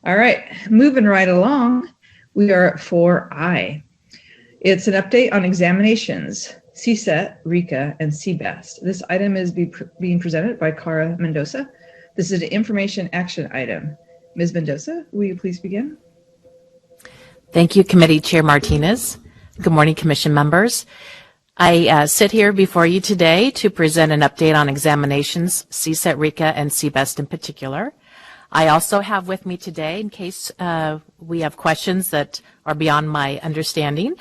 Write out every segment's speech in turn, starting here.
All right, moving right along, we are at 4I. It's an update on examinations, CSET, RICA, and CBEST. This item is being presented by Cara Mendoza. This is an information action item. Ms. Mendoza, will you please begin? Thank you, Committee Chair Martinez. Good morning, Commission members. I sit here before you today to present an update on examinations, CSET, RICA, and CBEST in particular. I also have with me today, in case we have questions that are beyond my understanding,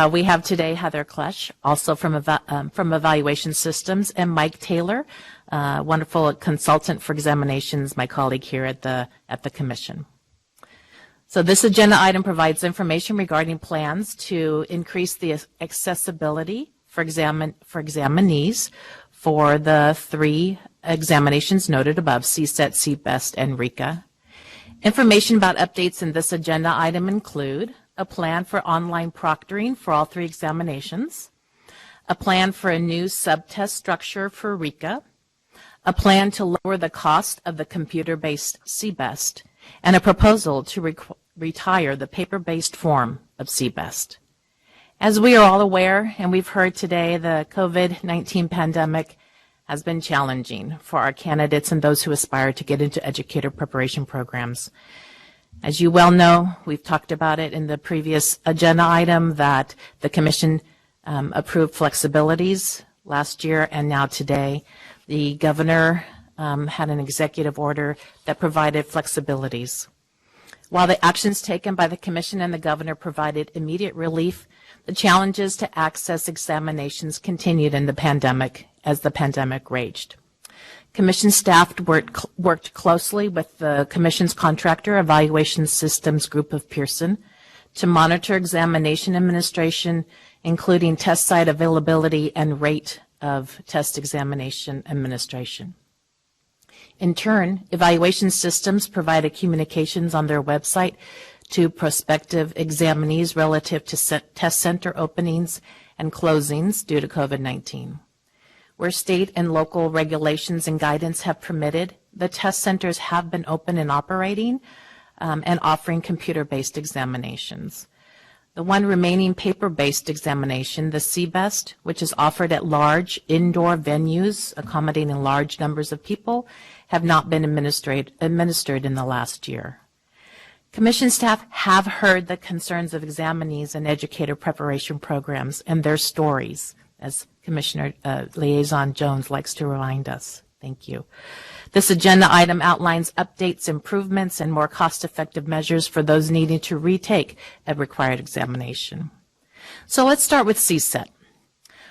we have today Heather Klesch, also from Evaluation Systems, and Mike Taylor, wonderful consultant for examinations, my colleague here at the Commission. So this agenda item provides information regarding plans to increase the accessibility for examinees for the three examinations noted above, CSET, CBEST, and RICA. Information about updates in this agenda item include a plan for online proctoring for all three examinations, a plan for a new subtest structure for RICA, a plan to lower the cost of the computer-based CBEST, and a proposal to retire the paper-based form of CBEST. As we are all aware, and we've heard today, the COVID-19 pandemic has been challenging for our candidates and those who aspire to get into educator preparation programs. As you well know, we've talked about it in the previous agenda item that the Commission approved flexibilities last year and now today. The Governor had an executive order that provided flexibilities. While the actions taken by the Commission and the Governor provided immediate relief, the challenges to access examinations continued in the pandemic as the pandemic raged. Commission staff worked closely with the Commission's contractor, Evaluation Systems Group of Pearson, to monitor examination administration, including test site availability and rate of test examination administration. In turn, Evaluation Systems provided communications on their website to prospective examinees relative to test center openings and closings due to COVID-19. Where state and local regulations and guidance have permitted, the test centers have been open and operating and offering computer-based examinations. The one remaining paper-based examination, the CBEST, which is offered at large indoor venues accommodating large numbers of people, have not been administered in the last year. Commission staff have heard the concerns of examinees and educator preparation programs and their stories, as Commissioner Liaison Jones likes to remind us. Thank you. This agenda item outlines updates, improvements, and more cost-effective measures for those needing to retake a required examination. So let's start with CSET.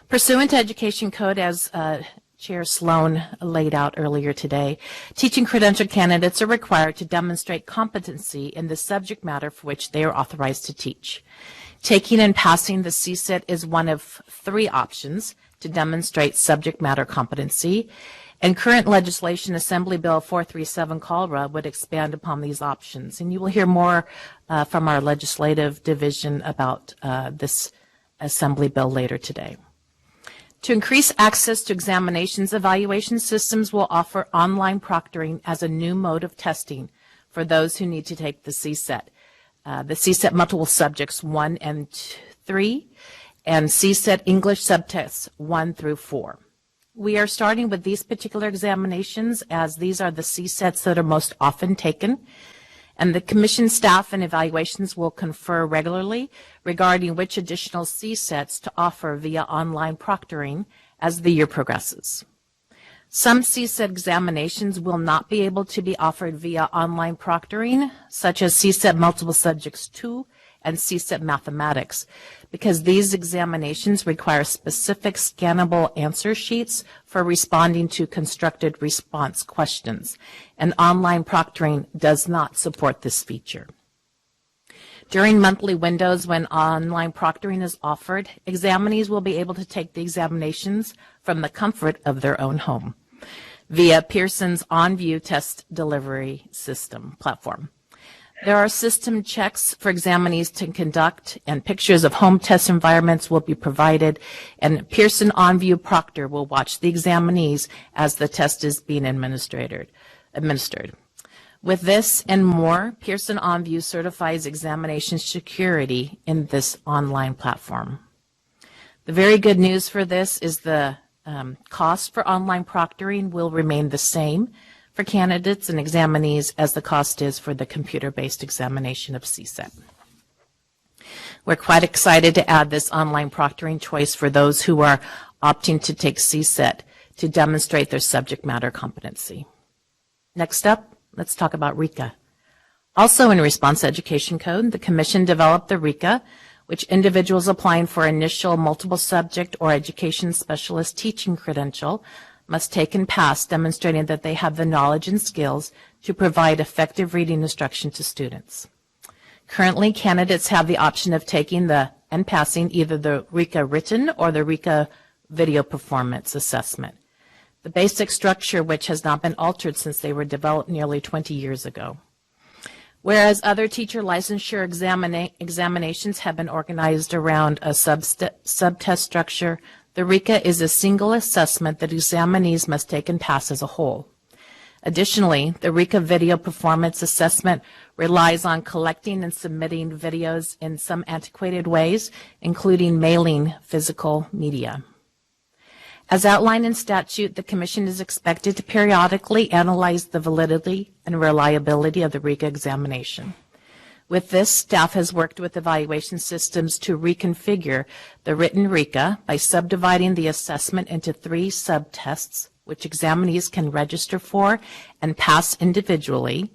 Pursuant to Education Code, as Chair Sloan laid out earlier today, teaching credentialed candidates are required to demonstrate competency in the subject matter for which they are authorized to teach. Taking and passing the CSET is one of three options to demonstrate subject matter competency, and current legislation, Assembly Bill 437 CALRA, would expand upon these options. And you will hear more from our legislative division about this Assembly bill later today. To increase access to examinations, Evaluation Systems will offer online proctoring as a new mode of testing for those who need to take the CSET. The CSET multiple subjects 1 and 3, and CSET English subtests 1 through 4. We are starting with these particular examinations as these are the CSETs that are most often taken, and the Commission staff and evaluations will confer regularly regarding which additional CSETs to offer via online proctoring as the year progresses. Some CSET examinations will not be able to be offered via online proctoring, such as CSET Multiple Subjects 2 and CSET Mathematics, because these examinations require specific scannable answer sheets for responding to constructed response questions, and online proctoring does not support this feature. During monthly windows when online proctoring is offered, examinees will be able to take the examinations from the comfort of their own home via Pearson's OnView test delivery system platform. There are system checks for examinees to conduct, and pictures of home test environments will be provided, and Pearson OnView proctor will watch the examinees as the test is being administered. With this and more, Pearson OnView certifies examination security in this online platform. The very good news for this is the cost for online proctoring will remain the same for candidates and examinees as the cost is for the computer-based examination of CSET. We're quite excited to add this online proctoring choice for those who are opting to take CSET to demonstrate their subject matter competency. Next up, let's talk about RICA. Also in Response Education Code, the Commission developed the RICA, which individuals applying for initial multiple subject or education specialist teaching credential must take and pass, demonstrating that they have the knowledge and skills to provide effective reading instruction to students. Currently, candidates have the option of taking and passing either the RICA written or the RICA video performance assessment, the basic structure which has not been altered since they were developed nearly 20 years ago. Whereas other teacher licensure examinations have been organized around a subtest structure, the RICA is a single assessment that examinees must take and pass as a whole. Additionally, the RICA video performance assessment relies on collecting and submitting videos in some antiquated ways, including mailing physical media. As outlined in statute, the Commission is expected to periodically analyze the validity and reliability of the RICA examination. With this, staff has worked with evaluation systems to reconfigure the written RICA by subdividing the assessment into 3 subtests, which examinees can register for and pass individually,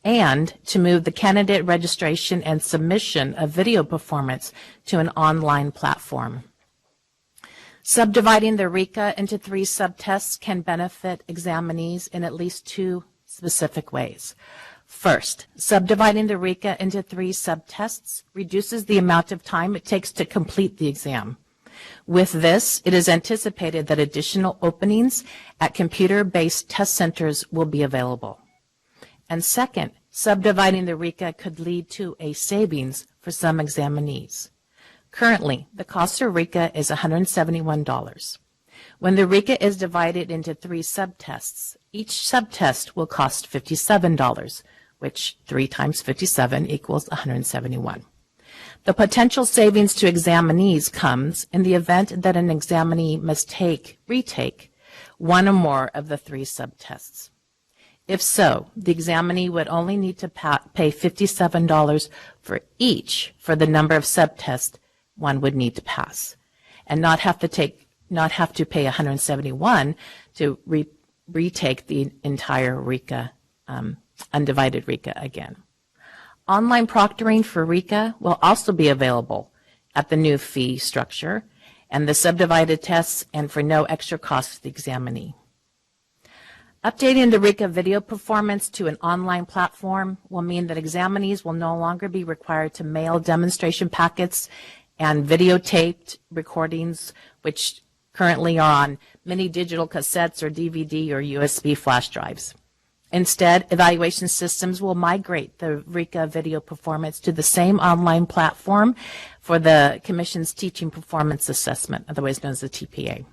and to move the candidate registration and submission of video performance to an online platform. Subdividing the RICA into 3 subtests can benefit examinees in at least 2 specific ways. First, subdividing the RICA into 3 subtests reduces the amount of time it takes to complete the exam. With this, it is anticipated that additional openings at computer-based test centers will be available. And second, subdividing the RICA could lead to a savings for some examinees. Currently, the cost of RICA is $171. When the RICA is divided into 3 subtests, each subtest will cost $57, which 3 times 57 equals 171. The potential savings to examinees comes in the event that an examinee must retake one or more of the 3 subtests. If so, the examinee would only need to pay $57 for each for the number of subtests one would need to pass, and not have to pay $171 to retake the entire RICA, undivided RICA again. Online proctoring for RICA will also be available at the new fee structure and the subdivided tests, and for no extra cost to the examinee. Updating the RICA video performance to an online platform will mean that examinees will no longer be required to mail demonstration packets and videotaped recordings, which currently are on mini digital cassettes or DVD or USB flash drives. Instead, evaluation systems will migrate the RICA video performance to the same online platform for the Commission's Teaching Performance Assessment, otherwise known as the TPA.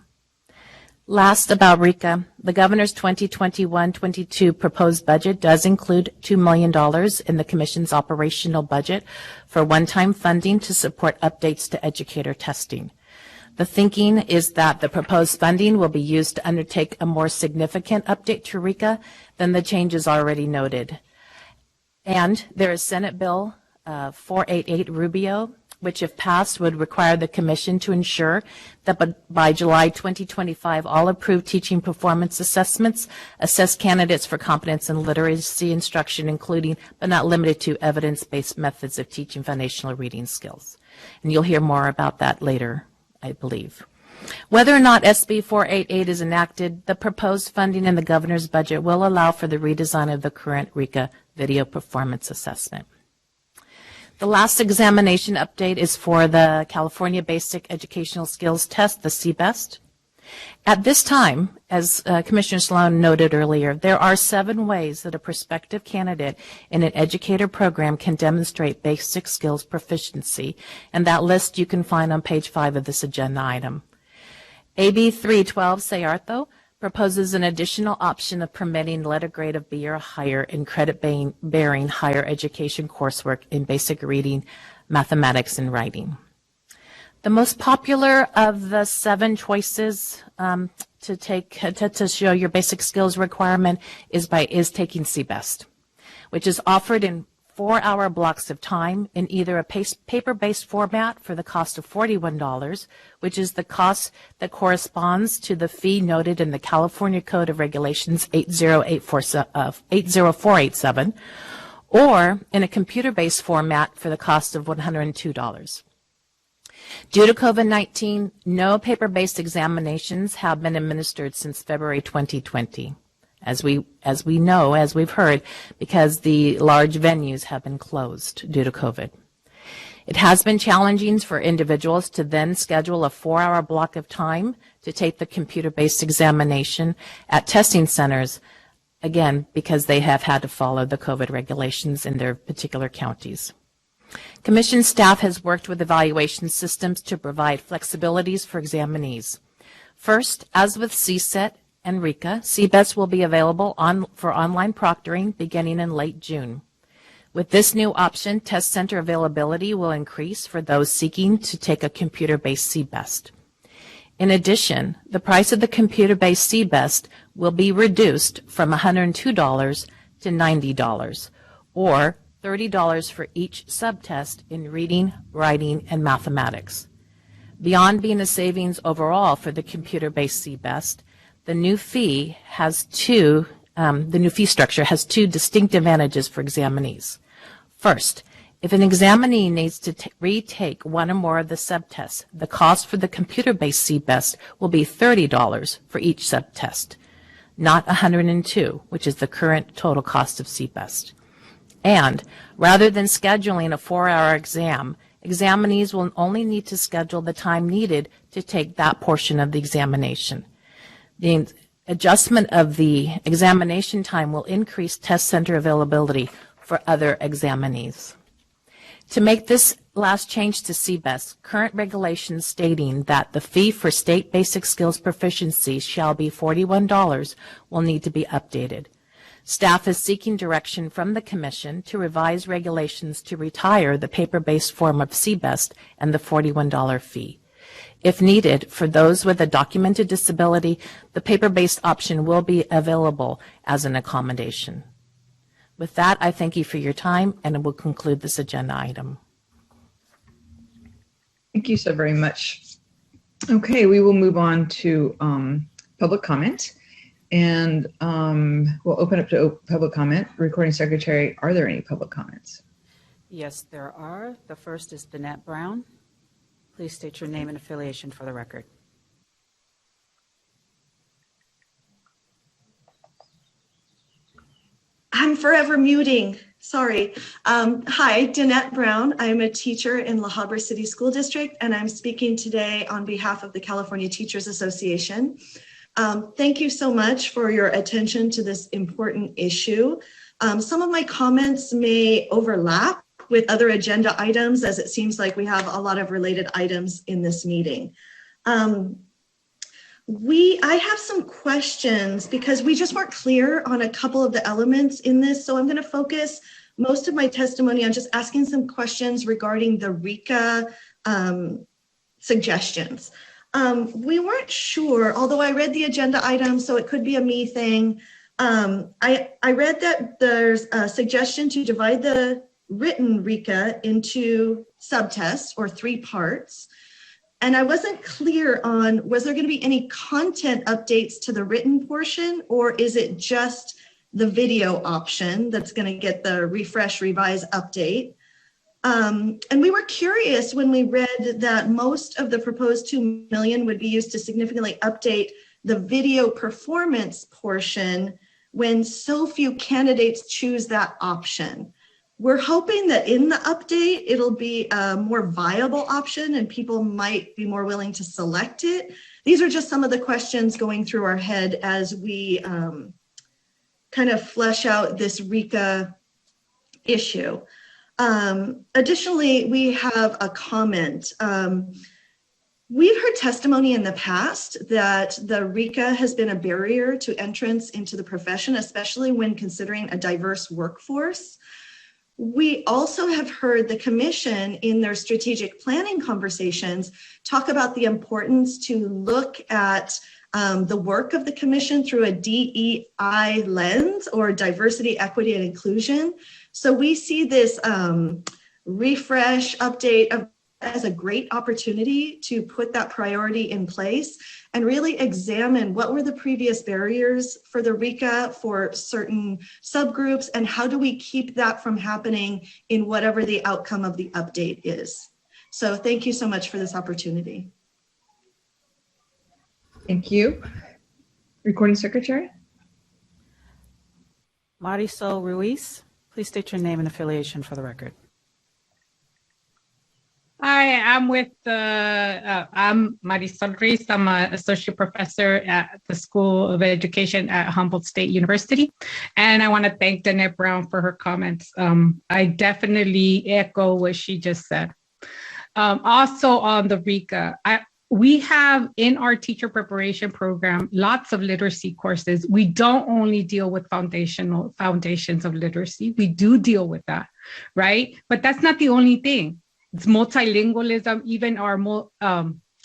Last about RICA, the Governor's 2021-22 proposed budget does include $2 million in the Commission's operational budget for one-time funding to support updates to educator testing. The thinking is that the proposed funding will be used to undertake a more significant update to RICA than the changes already noted. And there is Senate Bill 488 Rubio, which if passed would require the Commission to ensure that by July 2025, all approved teaching performance assessments assess candidates for competence in literacy instruction, including but not limited to evidence-based methods of teaching foundational reading skills. And you'll hear more about that later, I believe. Whether or not SB 488 is enacted, the proposed funding in the Governor's budget will allow for the redesign of the current RICA video performance assessment. The last examination update is for the California Basic Educational Skills Test, the CBEST. At this time, as Commissioner Sloan noted earlier, there are 7 ways that a prospective candidate in an educator program can demonstrate basic skills proficiency, and that list you can find on page 5 of this agenda item. AB 312 Sayartho proposes an additional option of permitting letter grade of B or higher in credit-bearing higher education coursework in basic reading, mathematics, and writing. The most popular of the 7 choices to show your basic skills requirement is taking CBEST, which is offered in 4-hour blocks of time in either a paper-based format for the cost of $41, which is the cost that corresponds to the fee noted in the California Code of Regulations 80487, or in a computer-based format for the cost of $102. Due to COVID-19, no paper-based examinations have been administered since February 2020. As we've heard, because the large venues have been closed due to COVID. It has been challenging for individuals to then schedule a 4-hour block of time to take the computer-based examination at testing centers, again, because they have had to follow the COVID regulations in their particular counties. Commission staff has worked with evaluation systems to provide flexibilities for examinees. First, as with CSET and RICA, CBEST will be available for online proctoring beginning in late June. With this new option, test center availability will increase for those seeking to take a computer-based CBEST. In addition, the price of the computer-based CBEST will be reduced from $102 to $90, or $30 for each subtest in reading, writing, and mathematics. Beyond being a savings overall for the computer-based CBEST, the new fee structure has 2 distinct advantages for examinees. First, if an examinee needs to retake one or more of the subtests, the cost for the computer-based CBEST will be $30 for each subtest, not $102, which is the current total cost of CBEST. And rather than scheduling a 4-hour exam, examinees will only need to schedule the time needed to take that portion of the examination. The adjustment of the examination time will increase test center availability for other examinees. To make this last change to CBEST, current regulations stating that the fee for state basic skills proficiency shall be $41 will need to be updated. Staff is seeking direction from the Commission to revise regulations to retire the paper-based form of CBEST and the $41 fee. If needed, for those with a documented disability, the paper-based option will be available as an accommodation. With that, I thank you for your time, and it will conclude this agenda item. Thank you so very much. Okay, we will move on to public comment, and we'll open up to public comment. Recording Secretary, are there any public comments? Yes, there are. The first is Danette Brown. Please state your name and affiliation for the record. I'm forever muting. Sorry. Hi, Danette Brown. I'm a teacher in La Habra City School District, and I'm speaking today on behalf of the California Teachers Association. Thank you so much for your attention to this important issue. Some of my comments may overlap with other agenda items, as it seems like we have a lot of related items in this meeting. I have some questions because we just weren't clear on a couple of the elements in this, so I'm going to focus most of my testimony on just asking some questions regarding the RICA suggestions. We weren't sure, although I read the agenda item, so it could be a me thing. I read that there's a suggestion to divide the written RICA into subtests or 3 parts. And I wasn't clear on, was there going to be any content updates to the written portion, or is it just the video option that's going to get the refresh, revise, update? And we were curious when we read that most of the proposed $2 million would be used to significantly update the video performance portion when so few candidates choose that option. We're hoping that in the update, it'll be a more viable option and people might be more willing to select it. These are just some of the questions going through our head as we kind of flesh out this RICA issue. Additionally, we have a comment. We've heard testimony in the past that the RICA has been a barrier to entrance into the profession, especially when considering a diverse workforce. We also have heard the Commission in their strategic planning conversations talk about the importance to look at the work of the Commission through a DEI lens, or diversity, equity, and inclusion. So we see this refresh update as a great opportunity to put that priority in place and really examine what were the previous barriers for the RICA for certain subgroups, and how do we keep that from happening in whatever the outcome of the update is. So thank you so much for this opportunity. Thank you. Recording Secretary. Marisol Ruiz, please state your name and affiliation for the record. Hi, I'm I'm Marisol Ruiz. I'm an associate professor at the School of Education at Humboldt State University. And I want to thank Danette Brown for her comments. I definitely echo what she just said. Also on the RICA, we have in our teacher preparation program lots of literacy courses. We don't only deal with foundations of literacy. We do deal with that, right? But that's not the only thing. It's multilingualism, even our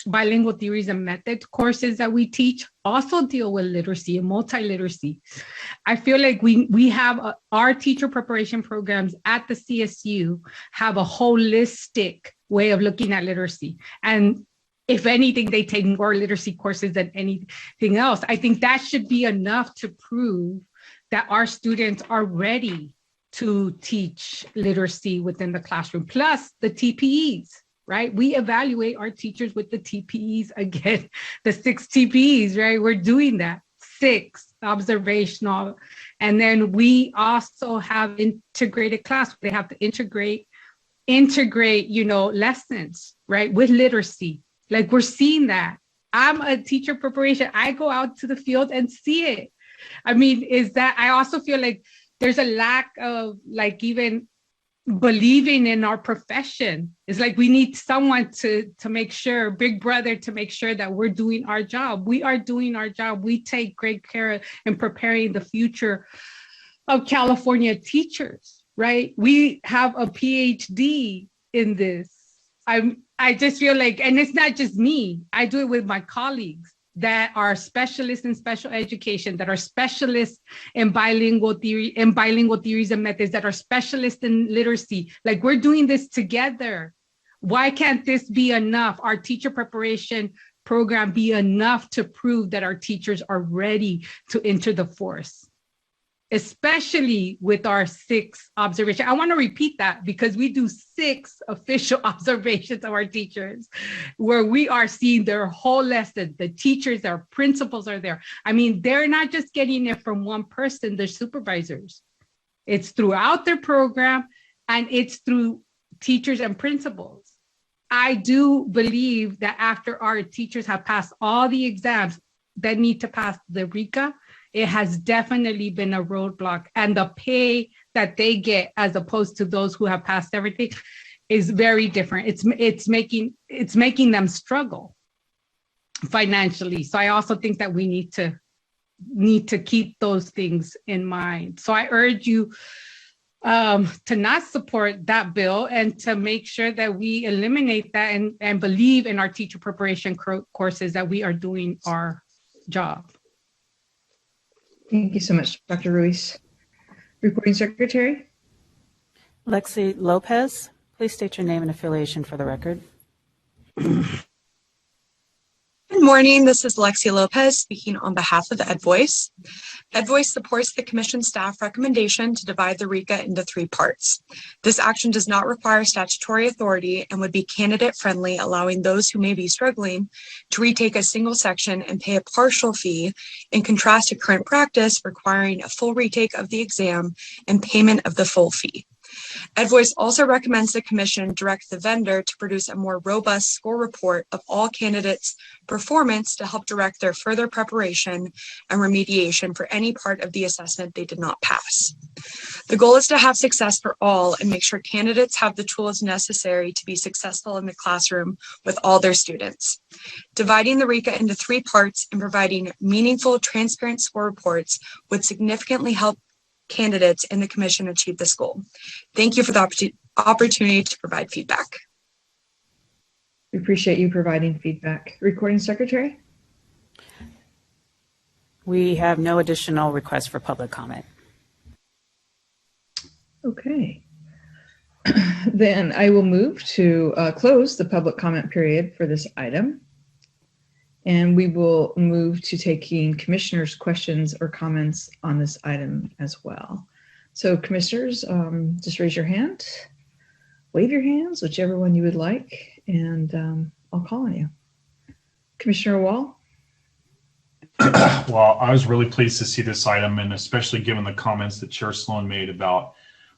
bilingual theories and methods courses that we teach also deal with literacy and multiliteracy. I feel like we have our teacher preparation programs at the CSU have a holistic way of looking at literacy. And if anything, they take more literacy courses than anything else. I think that should be enough to prove that our students are ready to teach literacy within the classroom, plus the TPEs, right? We evaluate our teachers with the TPEs again, the 6 TPEs, right? We're doing that, 6 observational. And then we also have integrated class. They have to integrate, lessons, right? With literacy. Like we're seeing that. I'm a teacher preparation. I go out to the field and see it. I mean, I also feel like there's a lack of even believing in our profession. It's like we need someone to make sure, big brother, to make sure that we're doing our job. We are doing our job. We take great care in preparing the future of California teachers, right? We have a PhD in this. I just feel like, and it's not just me, I do it with my colleagues that are specialists in special education, that are specialists in bilingual theories and methods, that are specialists in literacy. Like we're doing this together. Why can't this be enough? Our teacher preparation program be enough to prove that our teachers are ready to enter the force, especially with our 6 observations. I want to repeat that because we do 6 official observations of our teachers where we are seeing their whole lesson. The teachers, their principals are there. I mean, they're not just getting it from one person, they're supervisors. It's throughout their program and it's through teachers and principals. I do believe that after our teachers have passed all the exams that need to pass the RICA, it has definitely been a roadblock, and the pay that they get as opposed to those who have passed everything is very different. It's making them struggle financially. So I also think that we need to keep those things in mind. So I urge you to not support that bill and to make sure that we eliminate that and believe in our teacher preparation courses that we are doing our job. Thank you so much, Dr. Ruiz. Recording Secretary. Lexi Lopez, please state your name and affiliation for the record. Good morning, this is Lexi Lopez speaking on behalf of EdVoice. EdVoice supports the Commission staff recommendation to divide the RICA into 3 parts. This action does not require statutory authority and would be candidate friendly, allowing those who may be struggling to retake a single section and pay a partial fee, in contrast to current practice requiring a full retake of the exam and payment of the full fee. EdVoice also recommends the Commission direct the vendor to produce a more robust score report of all candidates' performance to help direct their further preparation and remediation for any part of the assessment they did not pass. The goal is to have success for all and make sure candidates have the tools necessary to be successful in the classroom with all their students. Dividing the RICA into 3 parts and providing meaningful, transparent score reports would significantly help candidates and the Commission achieve this goal. Thank you for the opportunity to provide feedback. We appreciate you providing feedback. Recording Secretary? We have no additional requests for public comment. Okay. Then I will move to close the public comment period for this item. And we will move to taking commissioners' questions or comments on this item as well. So commissioners, just raise your hand, wave your hands, whichever one you would like, and I'll call on you. Commissioner Wall? Well, I was really pleased to see this item, and especially given the comments that Chair Sloan made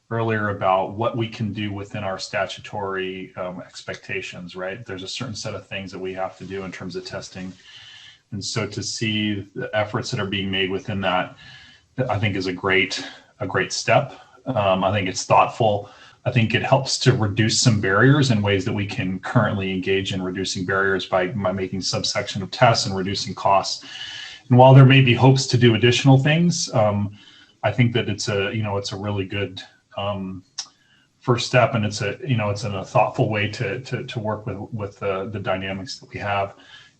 earlier about what we can do within our statutory expectations, right? There's a certain set of things that we have to do in terms of testing. And so to see the efforts that are being made within that, I think is a great step. I think it's thoughtful. I think it helps to reduce some barriers in ways that we can currently engage in reducing barriers by making subsection of tests and reducing costs. And while there may be hopes to do additional things, I think that it's a really good first step, and it's in a thoughtful way to work with the dynamics that we have.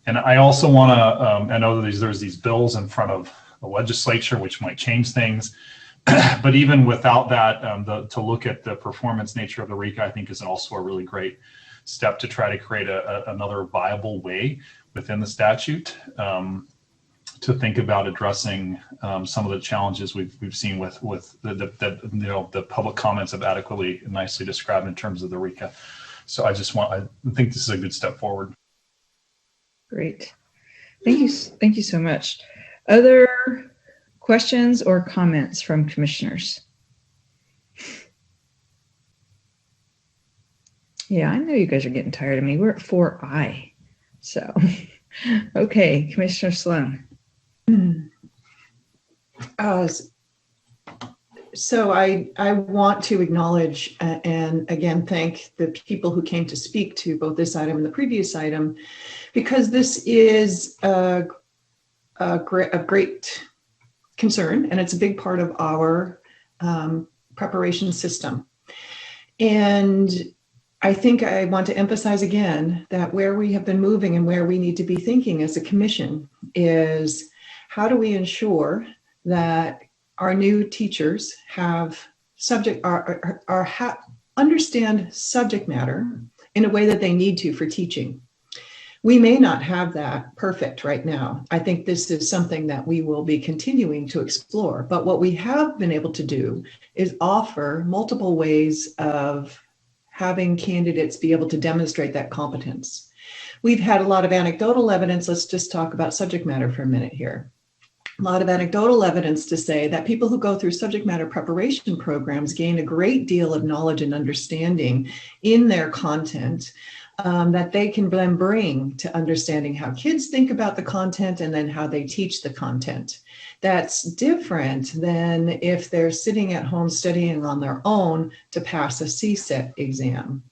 And I also want to I know that there's these bills in front of the legislature which might change things, but even without that, to look at the performance nature of the RICA, I think is also a really great step to try to create another viable way within the statute to think about addressing some of the challenges we've seen with the public comments have adequately and nicely described in terms of the RICA. So I think this is a good step forward. Great. Thank you so much. Other questions or comments from commissioners? Yeah, I know you guys are getting tired of me. We're at 4I. So, okay, Commissioner Sloan. So I want to acknowledge and again thank the people who came to speak to both this item and the previous item, because this is a great concern and it's a big part of our preparation system. And I think I want to emphasize again that where we have been moving and where we need to be thinking as a commission is how do we ensure that our new teachers have understand subject matter in a way that they need to for teaching. We may not have that perfect right now. I think this is something that we will be continuing to explore. But what we have been able to do is offer multiple ways of having candidates be able to demonstrate that competence. We've had a lot of anecdotal evidence. Let's just talk about subject matter for a minute here. A lot of anecdotal evidence to say that people who go through subject matter preparation programs gain a great deal of knowledge and understanding in their content that they can then bring to understanding how kids think about the content and then how they teach the content. That's different than if they're sitting at home studying on their own to pass a CSET exam.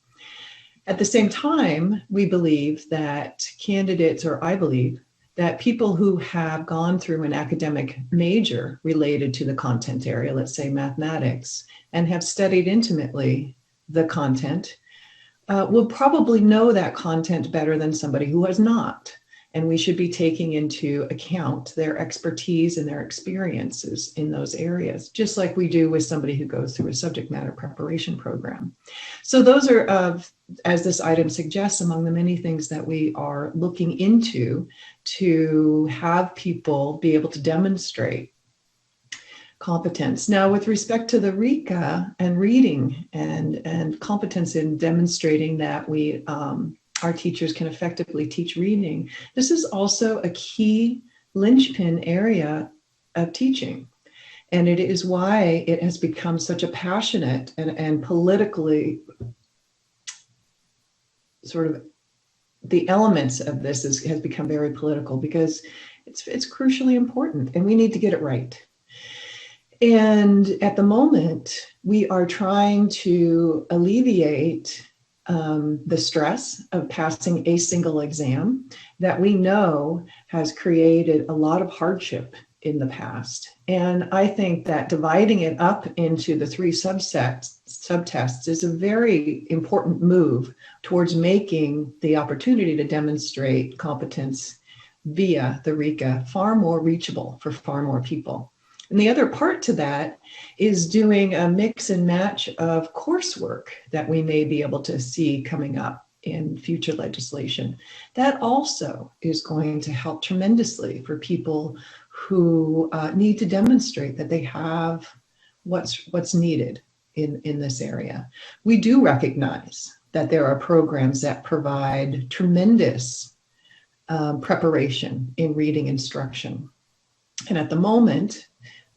At the same time, we believe that candidates, or I believe, that people who have gone through an academic major related to the content area, let's say mathematics, and have studied intimately the content, will probably know that content better than somebody who has not. And we should be taking into account their expertise and their experiences in those areas, just like we do with somebody who goes through a subject matter preparation program. So those are, as this item suggests, among the many things that we are looking into to have people be able to demonstrate competence. Now, with respect to the RICA and reading and competence in demonstrating that our teachers can effectively teach reading, this is also a key linchpin area of teaching. And it is why it has become such a passionate and politically sort of, the elements of this has become very political, because it's crucially important and we need to get it right. And at the moment, we are trying to alleviate the stress of passing a single exam that we know has created a lot of hardship in the past. And I think that dividing it up into the 3 subtests is a very important move towards making the opportunity to demonstrate competence via the RICA far more reachable for far more people. And the other part to that is doing a mix and match of coursework that we may be able to see coming up in future legislation. That also is going to help tremendously for people who need to demonstrate that they have what's needed in this area. We do recognize that there are programs that provide tremendous preparation in reading instruction. And at the moment,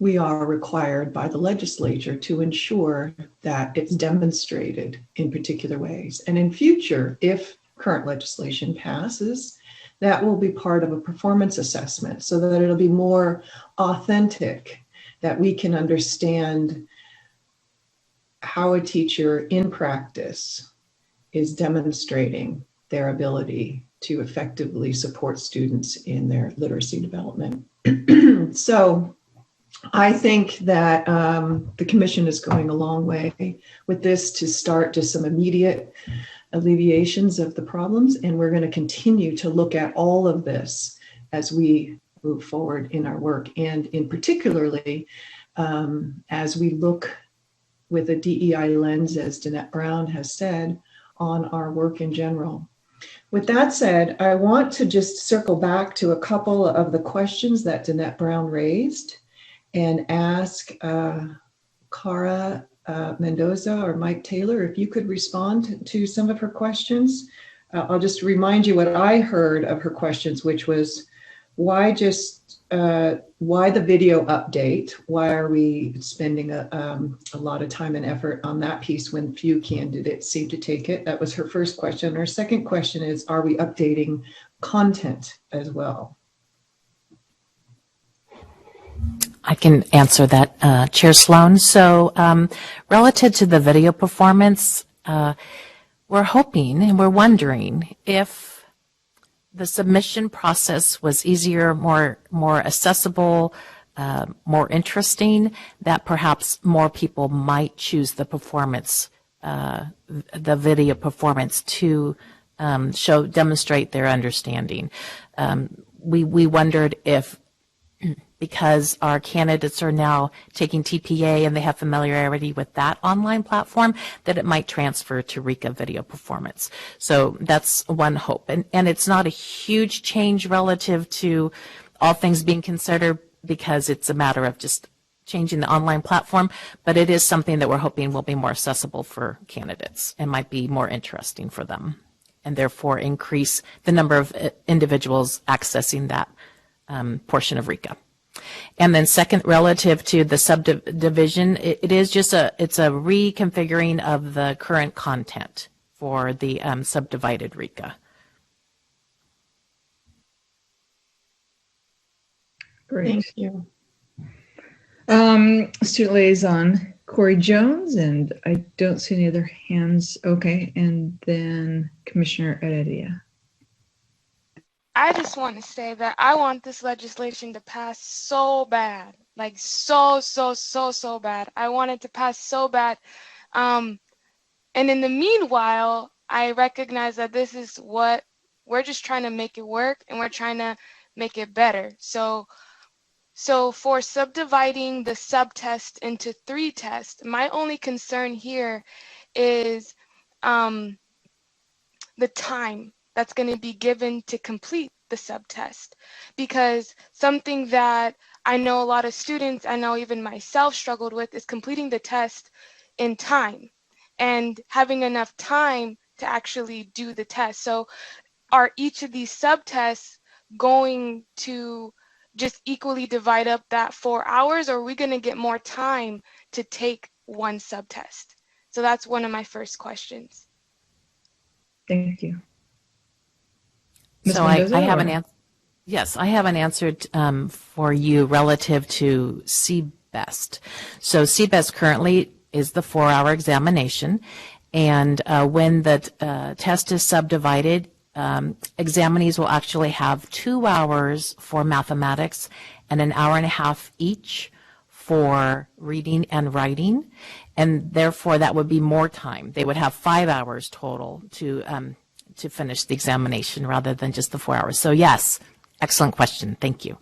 we are required by the legislature to ensure that it's demonstrated in particular ways. And in future, if current legislation passes, that will be part of a performance assessment so that it'll be more authentic, that we can understand how a teacher in practice is demonstrating their ability to effectively support students in their literacy development. So I think that the Commission is going a long way with this to start just some immediate alleviations of the problems, and we're going to continue to look at all of this as we move forward in our work, and in particularly as we look with a DEI lens, as Danette Brown has said, on our work in general. With that said, I want to just circle back to a couple of the questions that Danette Brown raised and ask Cara Mendoza or Mike Taylor if you could respond to some of her questions. I'll just remind you what I heard of her questions, which was why the video update? Why are we spending a lot of time and effort on that piece when few candidates seem to take it? That was her first question. Her second question is, are we updating content as well? I can answer that, Chair Sloan. So relative to the video performance, we're hoping and we're wondering if the submission process was easier, more accessible, more interesting, that perhaps more people might choose the performance, the video performance to demonstrate their understanding. We wondered if, because our candidates are now taking TPA and they have familiarity with that online platform, that it might transfer to RICA video performance. So that's one hope. And it's not a huge change relative to all things being considered, because it's a matter of just changing the online platform, but it is something that we're hoping will be more accessible for candidates and might be more interesting for them, and therefore increase the number of individuals accessing that portion of RICA. And then second, relative to the subdivision, it is just it's a reconfiguring of the current content for the subdivided RICA. Great. Thank you. Student liaison Corey Jones, and I don't see any other hands. Okay, and then Commissioner Heredia. I just want to say that I want this legislation to pass so bad, like so bad. I want it to pass so bad. And in the meanwhile, I recognize that this is what we're just trying to make it work, and we're trying to make it better. So for subdividing the subtest into 3 tests, my only concern here is the time that's going to be given to complete the subtest, because something that I know a lot of students, I know even myself, struggled with is completing the test in time and having enough time to actually do the test. So are each of these subtests going to just equally divide up that 4 hours, or are we going to get more time to take one subtest? So that's one of my first questions. Thank you. Ms. So Mendoza, I have an or- answer. Yes, I have an answer for you relative to CBEST. So CBEST currently is the 4-hour examination, and when the test is subdivided, examinees will actually have 2 hours for mathematics and an hour and a half each for reading and writing, and therefore that would be more time. They would have 5 hours total to finish the examination rather than just the 4 hours. So yes, excellent question. Thank you.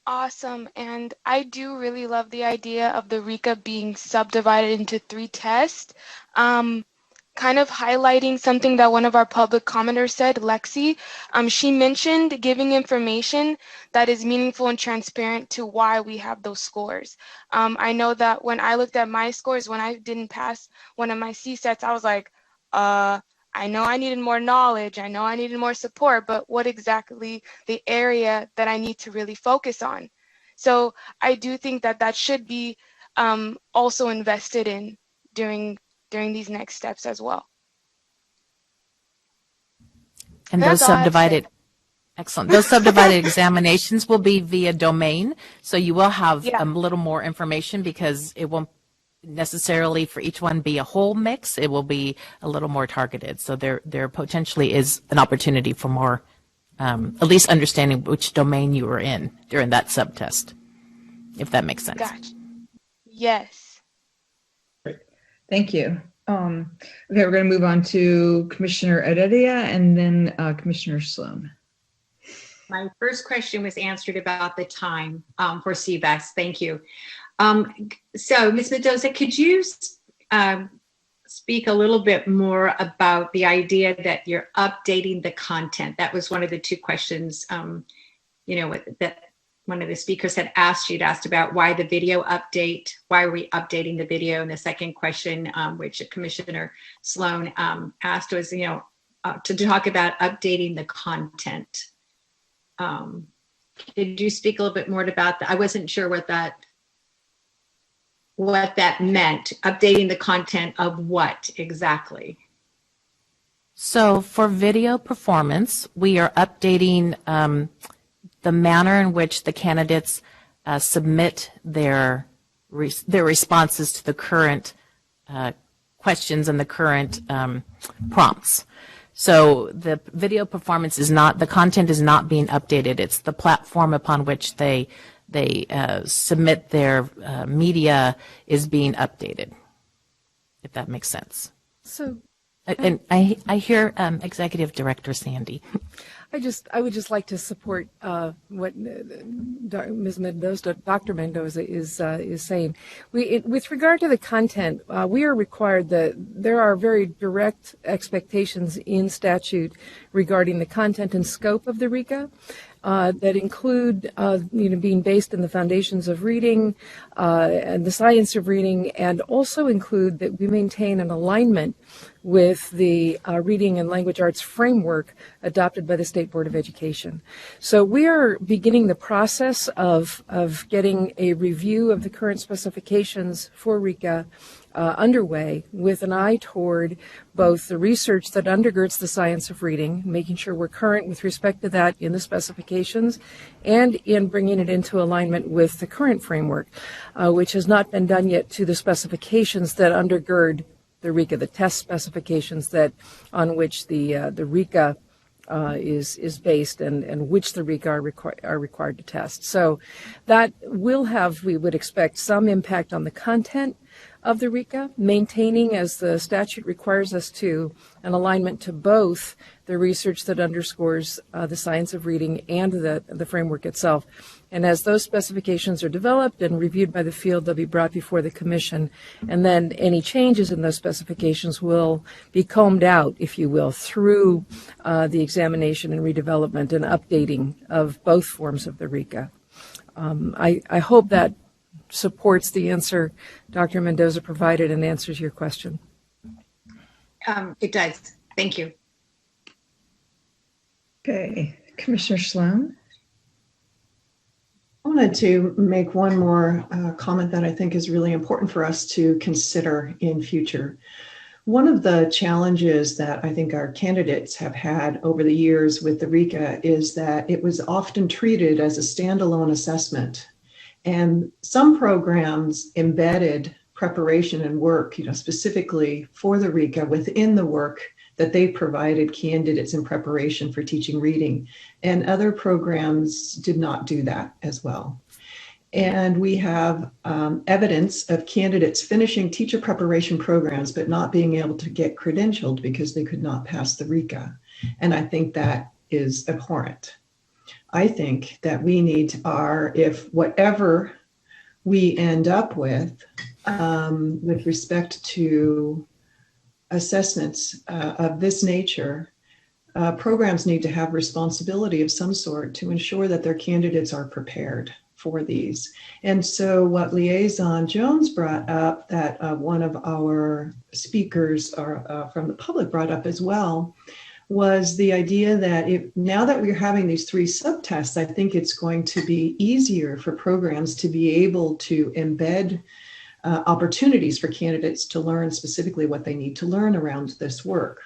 Awesome. And I do really love the idea of the RICA being subdivided into 3 tests. Kind of highlighting something that one of our public commenters said, Lexi. She mentioned giving information that is meaningful and transparent to why we have those scores. I know that when I looked at my scores, when I didn't pass one of my CSETs, I was like, I know I needed more knowledge, I know I needed more support, but what exactly the area that I need to really focus on? So I do think that that should be also invested in during these next steps as well. And That's those all I have to say. subdivided, excellent. Those subdivided examinations will be via domain, so you will have a little more information because it won't necessarily for each one be a whole mix. It will be a little more targeted. So there potentially is an opportunity for more, at least understanding which domain you were in during that subtest, if that makes sense. Gotcha. Yes. Thank you. Okay, we're going to move on to Commissioner Heredia and then Commissioner Sloan. My first question was answered about the time for CBEST. Thank you. So, Ms. Mendoza, could you speak a little bit more about the idea that you're updating the content? That was one of the 2 questions, that one of the speakers had asked. You'd asked about why the video update, why are we updating the video? And the second question, which Commissioner Sloan asked was, to talk about updating the content. Could you speak a little bit more about that? I wasn't sure what that meant. Updating the content of what exactly? So for video performance, we are updating the manner in which the candidates submit their responses to the current questions and the current prompts. So the video performance is not, the content is not being updated. It's the platform upon which they submit their media is being updated, if that makes sense. So, and I hear Executive Director Sandy. I would just like to support what Ms. Mendoza, Dr. Mendoza is saying. With regard to the content, we are required that there are very direct expectations in statute regarding the content and scope of the RICA. That include, being based in the foundations of reading and the science of reading, and also include that we maintain an alignment with the Reading and Language Arts framework adopted by the State Board of Education. So we are beginning the process of getting a review of the current specifications for RICA underway with an eye toward both the research that undergirds the science of reading, making sure we're current with respect to that in the specifications, and in bringing it into alignment with the current framework, which has not been done yet to the specifications that undergird the RICA, the test specifications that on which the RICA is based, and which the RICA are required to test. So that will have, we would expect, some impact on the content of the RICA, maintaining, as the statute requires us to, an alignment to both the research that underscores the science of reading and the framework itself. And as those specifications are developed and reviewed by the field, they'll be brought before the commission. And then any changes in those specifications will be combed out, if you will, through the examination and redevelopment and updating of both forms of the RICA. I hope that supports the answer Dr. Mendoza provided and answers your question. It does. Thank you. Okay, Commissioner Sloan. wanted to make one more comment that I think is really important for us to consider in future. One of the challenges that I think our candidates have had over the years with the RICA is that it was often treated as a standalone assessment. And some programs embedded preparation and work, specifically for the RICA within the work that they provided candidates in preparation for teaching reading. And other programs did not do that as well. And we have evidence of candidates finishing teacher preparation programs, but not being able to get credentialed because they could not pass the RICA. And I think that is abhorrent. I think that we need if whatever we end up with respect to assessments of this nature, programs need to have responsibility of some sort to ensure that their candidates are prepared for these. And so what Liaison Jones brought up, that one of our speakers from the public brought up as well, was the idea that now that we're having these 3 subtests, I think it's going to be easier for programs to be able to embed opportunities for candidates to learn specifically what they need to learn around this work.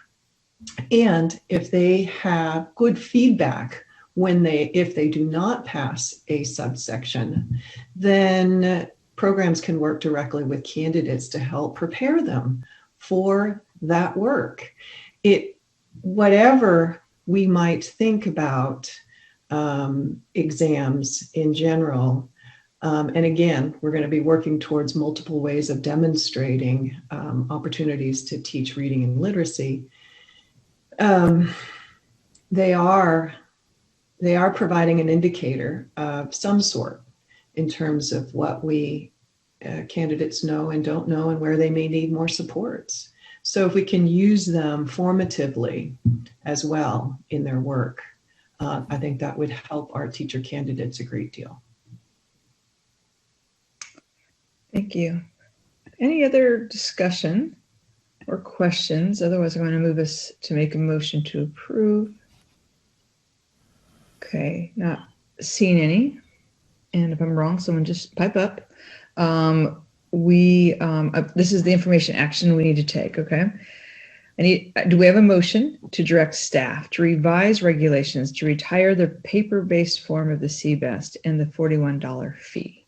And if they have good feedback if they do not pass a subsection, then programs can work directly with candidates to help prepare them for that work. Whatever we might think about exams in general, and again, we're going to be working towards multiple ways of demonstrating opportunities to teach reading and literacy. They are providing an indicator of some sort in terms of what we candidates know and don't know and where they may need more supports. So if we can use them formatively as well in their work, I think that would help our teacher candidates a great deal. Thank you. Any other discussion or questions? Otherwise, I'm going to move us to make a motion to approve. Okay, not seeing any. And if I'm wrong, someone just pipe up. This is the information action we need to take, okay? Do we have a motion to direct staff to revise regulations to retire the paper-based form of the CBEST and the $41 fee?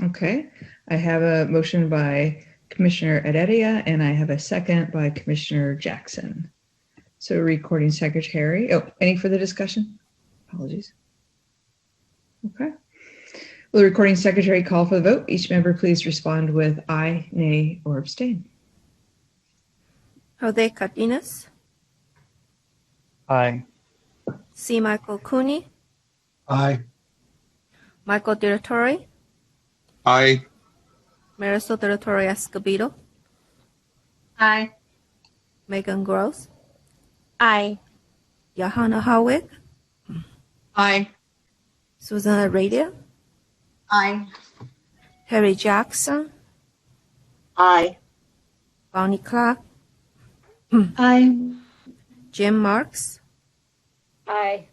Okay, I have a motion by Commissioner Heredia, and I have a second by Commissioner Jackson. So recording secretary, any further discussion? Apologies. Okay. Will the recording secretary call for the vote? Each member please respond with aye, nay, or abstain. Jose Cardenas. Aye. C. Michael Cooney. Aye. Michael Direttore. Aye. Marisol Direttore Escobedo. Aye. Megan Gross. Aye. Johanna Howick. Aye. Susanna Radia. Aye. Harry Jackson. Aye. Bonnie Clark. Aye. Jim Marks. Aye.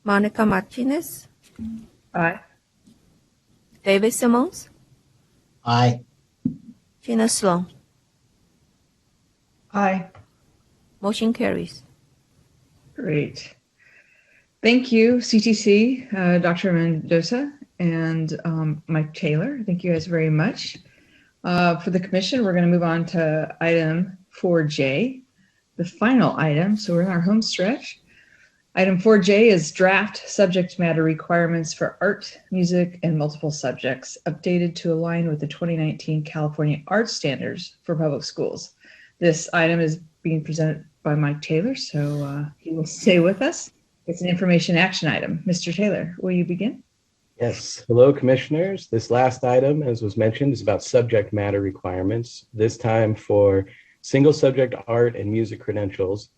Monica Martinez. Aye. David Simmons. Aye. Tina Sloan. Aye. Motion carries. Great. Thank you, CTC, Dr. Mendoza, and Mike Taylor. Thank you guys very much. For the commission, we're going to move on to item 4J, the final item. So we're in our home stretch. Item 4J is draft subject matter requirements for art, music, and multiple subjects, updated to align with the 2019 California Art Standards for Public Schools. This item is being presented by Mike Taylor, so he will stay with us. It's an information action item. Mr. Taylor, will you begin? Yes. Hello, commissioners. This last item, as was mentioned, is about subject matter requirements, this time for single subject art and music credentials,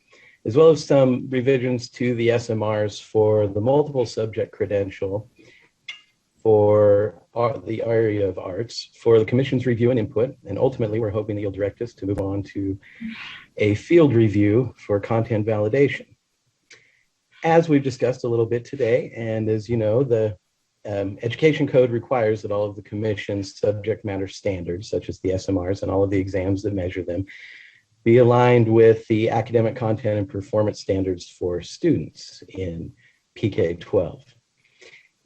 as well as some revisions to the SMRs for the multiple subject credential. for the area of arts for the Commission's review and input. And ultimately, we're hoping that you'll direct us to move on to a field review for content validation. As we've discussed a little bit today, and as you know, the Education Code requires that all of the Commission's subject matter standards, such as the SMRs and all of the exams that measure them, be aligned with the academic content and performance standards for students in PK-12.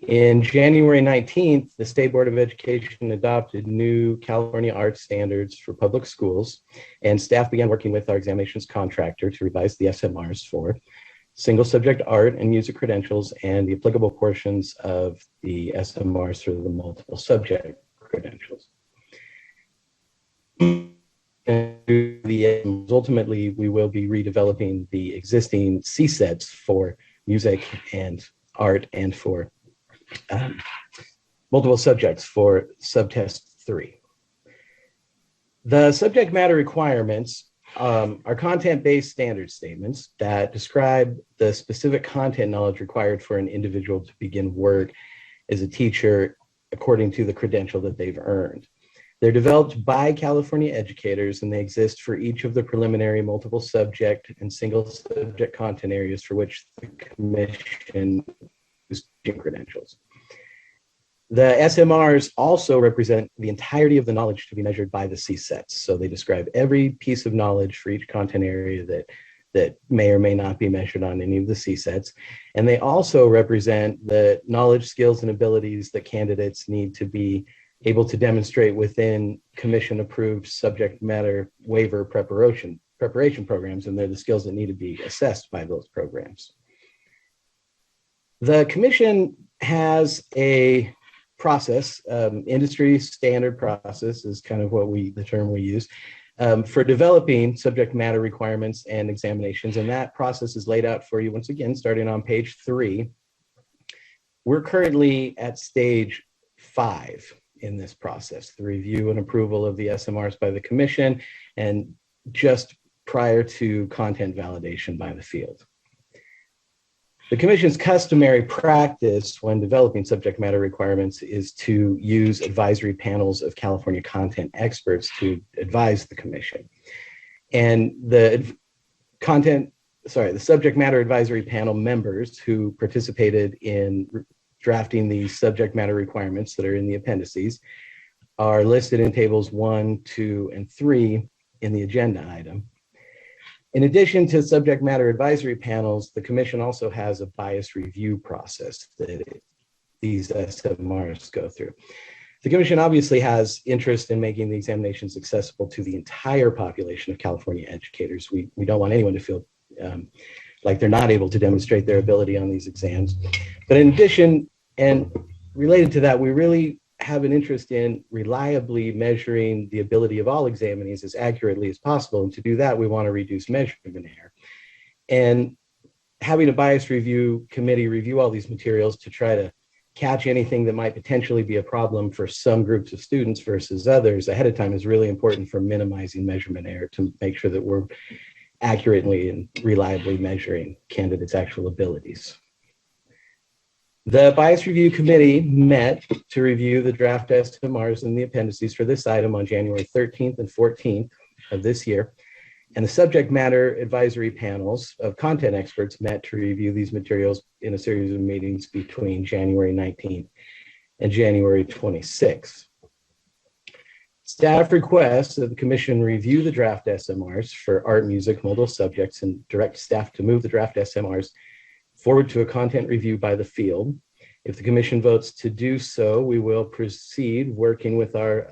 In January 19th, the State Board of Education adopted new California arts standards for public schools, and staff began working with our examinations contractor to revise the SMRs for single subject art and music credentials and the applicable portions of the SMRs for the multiple subject credentials. Ultimately, we will be redeveloping the existing CSETs for music and art and for multiple subjects for subtest 3. The subject matter requirements are content-based standard statements that describe the specific content knowledge required for an individual to begin work as a teacher according to the credential that they've earned. They're developed by California educators, and they exist for each of the preliminary multiple subject and single subject content areas for which the Commission is teaching credentials. The SMRs also represent the entirety of the knowledge to be measured by the CSETs. So they describe every piece of knowledge for each content area that may or may not be measured on any of the CSETs. And they also represent the knowledge, skills, and abilities that candidates need to be able to demonstrate within Commission-approved subject matter waiver preparation programs, and they're the skills that need to be assessed by those programs. The Commission has a process, industry standard process is kind of the term we use, for developing subject matter requirements and examinations, and that process is laid out for you once again, starting on page 3. We're currently at stage 5 in this process, the review and approval of the SMRs by the Commission, and just prior to content validation by the field. The Commission's customary practice when developing subject matter requirements is to use advisory panels of California content experts to advise the Commission. And the subject matter advisory panel members who participated in drafting the subject matter requirements that are in the appendices are listed in tables 1, 2, and 3 in the agenda item. In addition to subject matter advisory panels, the Commission also has a bias review process that these SMRs go through. The Commission obviously has interest in making the examinations accessible to the entire population of California educators. We don't want anyone to feel like they're not able to demonstrate their ability on these exams. But in addition, and related to that, we really have an interest in reliably measuring the ability of all examinees as accurately as possible. And to do that, we want to reduce measurement error. And having a bias review committee review all these materials to try to catch anything that might potentially be a problem for some groups of students versus others ahead of time is really important for minimizing measurement error, to make sure that we're accurately and reliably measuring candidates' actual abilities. The Bias Review Committee met to review the draft SMRs and the appendices for this item on January 13th and 14th of this year, and the subject matter advisory panels of content experts met to review these materials in a series of meetings between January 19th and January 26th. Staff requests that the Commission review the draft SMRs for art, music, multiple subjects, and direct staff to move the draft SMRs forward to a content review by the field. If the Commission votes to do so, we will proceed working with our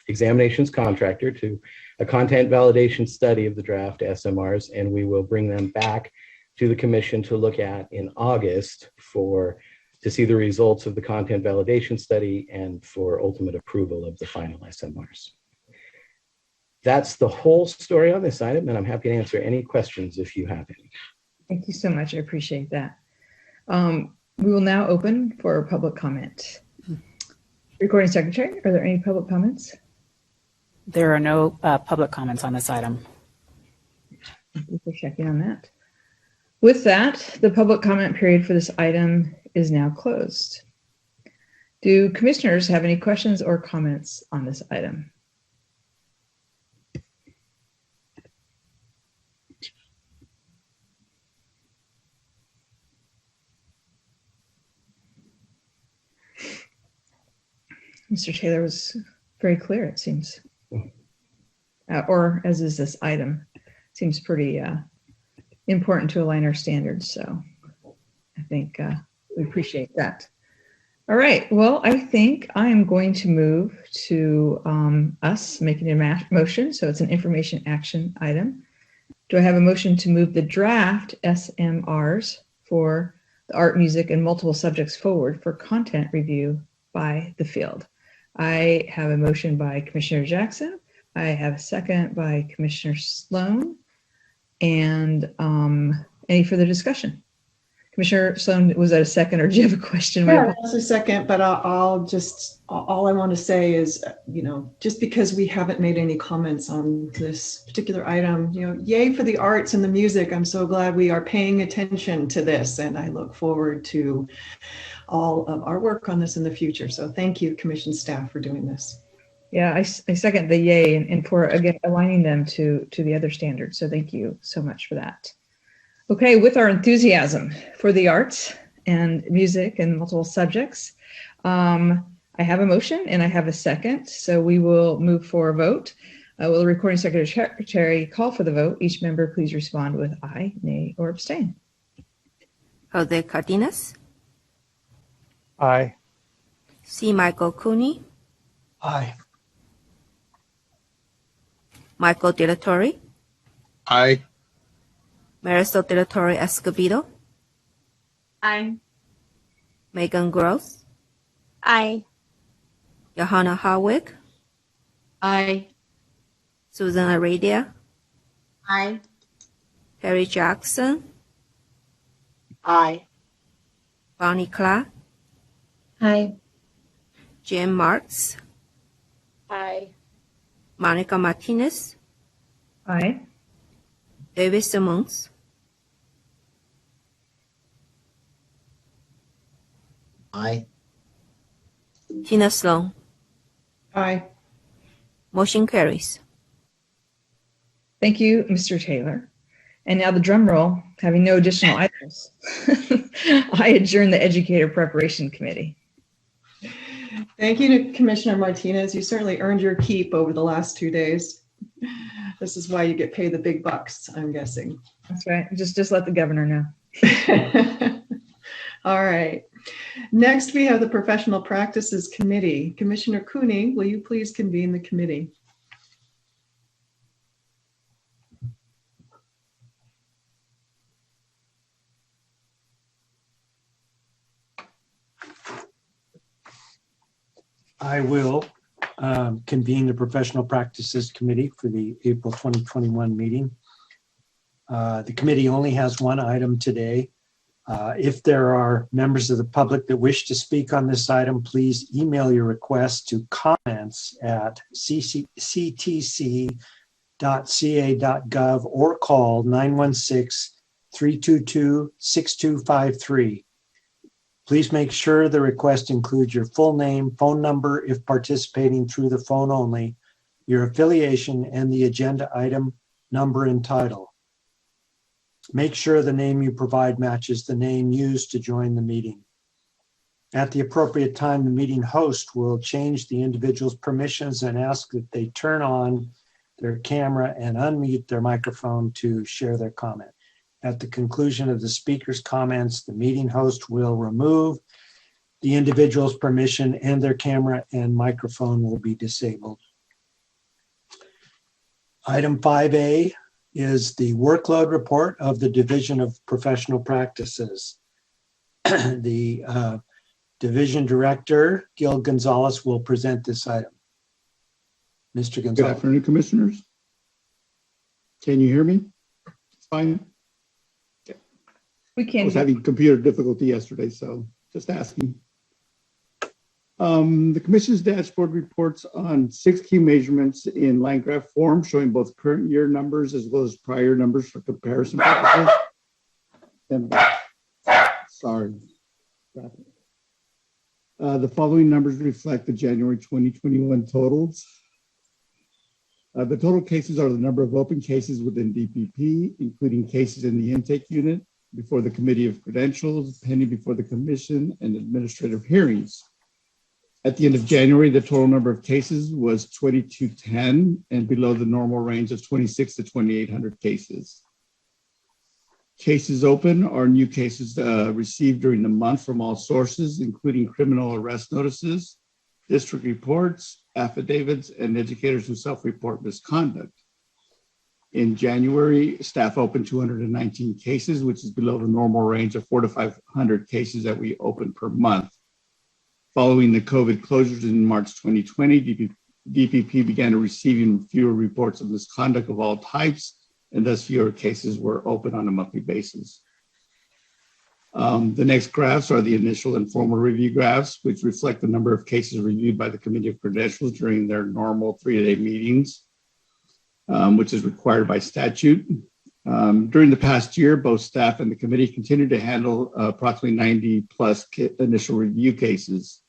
examinations contractor to a content validation study of the draft SMRs, and we will bring them back to the Commission to look at in August to see the results of the content validation study and for ultimate approval of the final SMRs. That's the whole story on this item, and I'm happy to answer any questions if you have any. Thank you so much. I appreciate that. We will now open for public comment. Recording Secretary, are there any public comments? There are no public comments on this item. Thank you for checking on that. With that, the public comment period for this item is now closed. Do commissioners have any questions or comments on this item? Mr. Taylor was very clear, it seems. Or as is this item, seems pretty important to align our standards. So I think we appreciate that. All right, well, I think I am going to move to us making a motion. So it's an information action item. Do I have a motion to move the draft SMRs for the art, music, and multiple subjects forward for content review by the field? I have a motion by Commissioner Jackson. I have a second by Commissioner Sloan. And any further discussion? Commissioner Sloan, was that a second, or do you have a question? Yeah, that's a second, but all I want to say is, just because we haven't made any comments on this particular item, yay for the arts and the music. I'm so glad we are paying attention to this, and I look forward to all of our work on this in the future. So thank you, Commission staff, for doing this. Yeah, I second the yay, and for, again, aligning them to the other standards. So thank you so much for that. Okay, with our enthusiasm for the arts and music and multiple subjects, I have a motion and I have a second. So we will move for a vote. Will the recording secretary call for the vote? Each member please respond with aye, nay, or abstain. Jose Cardenas. Aye. C. Michael Cooney. Aye. Michael De La Torre. Aye. Marisol De La Torre Escobedo. Aye. Megan Gross. Aye. Johanna Harwick. Aye. Susan Aradia. Aye. Harry Jackson. Aye. Bonnie Clark. Aye. Jim Marks. Aye. Monica Martinez. Aye. David Simmons. Aye. Tina Sloan. Aye. Motion carries. Thank you, Mr. Taylor. And now the drum roll, having no additional items. I adjourn the Educator Preparation Committee. Thank you to Commissioner Martinez. You certainly earned your keep over the last 2 days. This is why you get paid the big bucks, I'm guessing. That's right. Just let the governor know. All right. Next, we have the Professional Practices Committee. Commissioner Cooney, will you please convene the committee? I will convene the Professional Practices Committee for the April 2021 meeting. The committee only has one item today. If there are members of the public that wish to speak on this item, please email your request to comments@ctc.ca.gov or call 916-322-6253. Please make sure the request includes your full name, phone number if participating through the phone only, your affiliation, and the agenda item number and title. Make sure the name you provide matches the name used to join the meeting. At the appropriate time, the meeting host will change the individual's permissions and ask that they turn on their camera and unmute their microphone to share their comment. At the conclusion of the speaker's comments, the meeting host will remove the individual's permission and their camera and microphone will be disabled. Item 5A is the workload report of the Division of Professional Practices. The Division Director, Gil Gonzalez, will present this item. Mr. Gonzalez. Good afternoon, Commissioners. Can you hear me? It's fine. We can. I was having computer difficulty yesterday, so just asking. The Commission's dashboard reports on 6 key measurements in line graph form, showing both current year numbers as well as prior numbers for comparison purposes. And sorry. The following numbers reflect the January 2021 totals. The total cases are the number of open cases within DPP, including cases in the intake unit, before the Committee of Credentials, pending before the Commission, and administrative hearings. At the end of January, the total number of cases was 2210 and below the normal range of 26 to 2,800 cases. Cases open are new cases received during the month from all sources, including criminal arrest notices, district reports, affidavits, and educators who self-report misconduct. In January, staff opened 219 cases, which is below the normal range of 400 to 500 cases that we open per month. Following the COVID closures in March 2020, DPP began receiving fewer reports of misconduct of all types, and thus fewer cases were open on a monthly basis. The next graphs are the initial and formal review graphs, which reflect the number of cases reviewed by the Committee of Credentials during their normal 3-day meetings, which is required by statute. During the past year, both staff and the committee continued to handle approximately 90 plus initial review cases.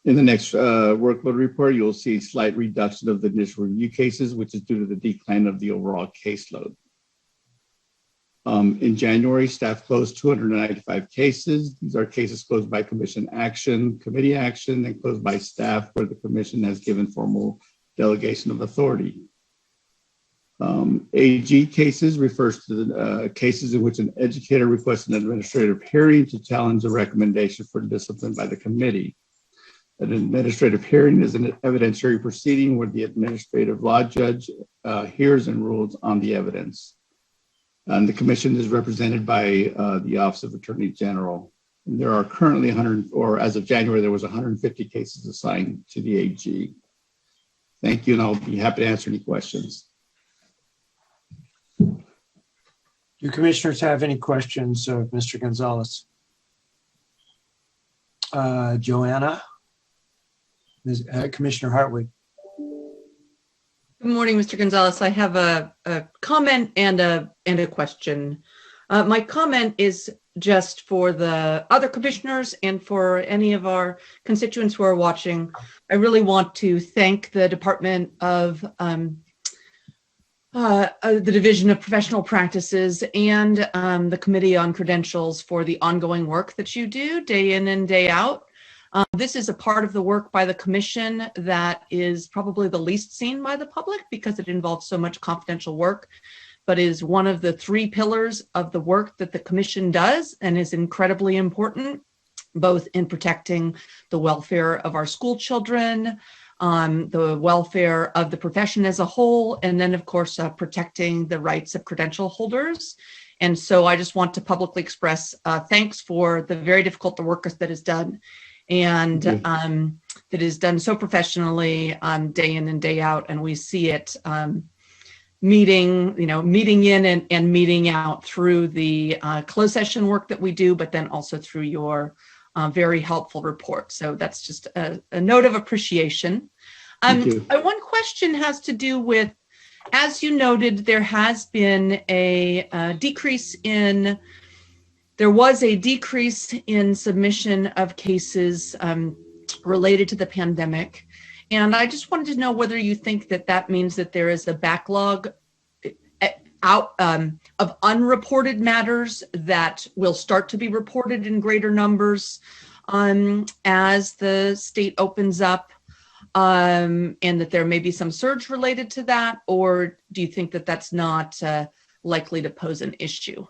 In the next workload report, you'll see a slight reduction of the initial review cases, which is due to the decline of the overall caseload. In January, staff closed 295 cases. These are cases closed by commission action, committee action, and closed by staff where the commission has given formal delegation of authority. AG cases refers to the cases in which an educator requests an administrative hearing to challenge a recommendation for discipline by the committee. An administrative hearing is an evidentiary proceeding where the administrative law judge hears and rules on the evidence. And the commission is represented by the Office of Attorney General. And there are currently 100, or as of January, there was 150 cases assigned to the AG. Thank you, and I'll be happy to answer any questions. Do commissioners have any questions of Mr. Gonzalez? Joanna? Commissioner Hartwig. Good morning, Mr. Gonzalez. I have a comment and a question. My comment is just for the other commissioners and for any of our constituents who are watching. I really want to thank the Department of the Division of Professional Practices and the Committee on Credentials for the ongoing work that you do day in and day out. This is a part of the work by the Commission that is probably the least seen by the public because it involves so much confidential work, but is one of the 3 pillars of the work that the Commission does and is incredibly important, both in protecting the welfare of our school children, the welfare of the profession as a whole, and then, of course, protecting the rights of credential holders. And so I just want to publicly express thanks for the very difficult work that is done, and that is done so professionally day in and day out. And we see it meeting in and meeting out through the closed session work that we do, but then also through your very helpful report. So that's just a note of appreciation. One question has to do with, as you noted, there has been a decrease in, there was a decrease in submission of cases related to the pandemic. And I just wanted to know whether you think that that means that there is a backlog of unreported matters that will start to be reported in greater numbers as the state opens up, and that there may be some surge related to that, or do you think that that's not likely to pose an issue?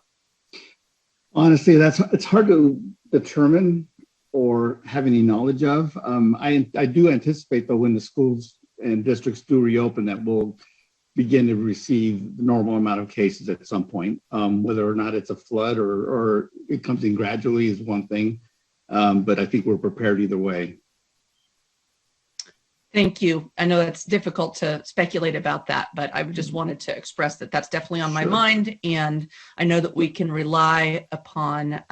Honestly, it's hard to determine or have any knowledge of. I do anticipate, though, when the schools and districts do reopen, that we'll begin to receive the normal amount of cases at some point. Whether or not it's a flood or it comes in gradually is one thing, but I think we're prepared either way. Thank you. I know it's difficult to speculate about that, but I just wanted to express that that's definitely on my mind, and I know that we can rely upon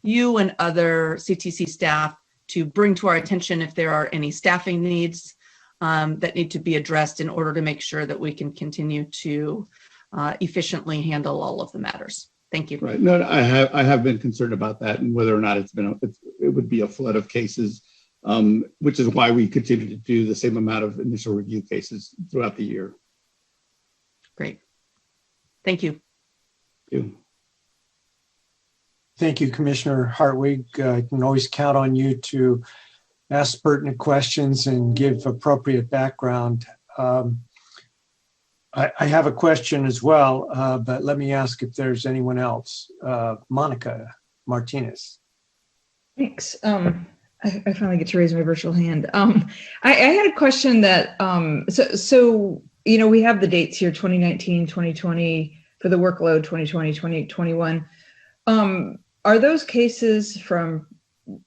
you and other CTC staff to bring to our attention if there are any staffing needs that need to be addressed in order to make sure that we can continue to efficiently handle all of the matters. Thank you. Right. No, I have been concerned about that and whether or not it's it would be a flood of cases, which is why we continue to do the same amount of initial review cases throughout the year. Great. Thank you. Thank you. Thank you, Commissioner Hartwig. I can always count on you to ask pertinent questions and give appropriate background. I have a question as well, but let me ask if there's anyone else. Monica Martinez. Thanks. I finally get to raise my virtual hand. I had a question that, so we have the dates here, 2019, 2020, for the workload, 2020, 2021. Are those cases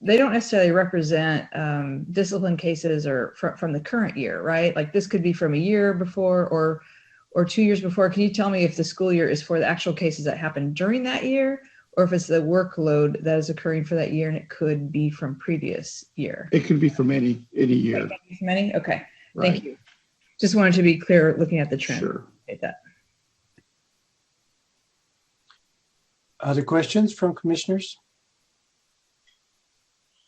they don't necessarily represent discipline cases or from the current year, right? Like this could be from a year before or 2 years before. Can you tell me if the school year is for the actual cases that happened during that year, or if it's the workload that is occurring for that year and it could be from previous year? It could be from any year. From any? Okay, Right. Thank you. Just wanted to be clear looking at the trend. Sure. That. Other questions from commissioners?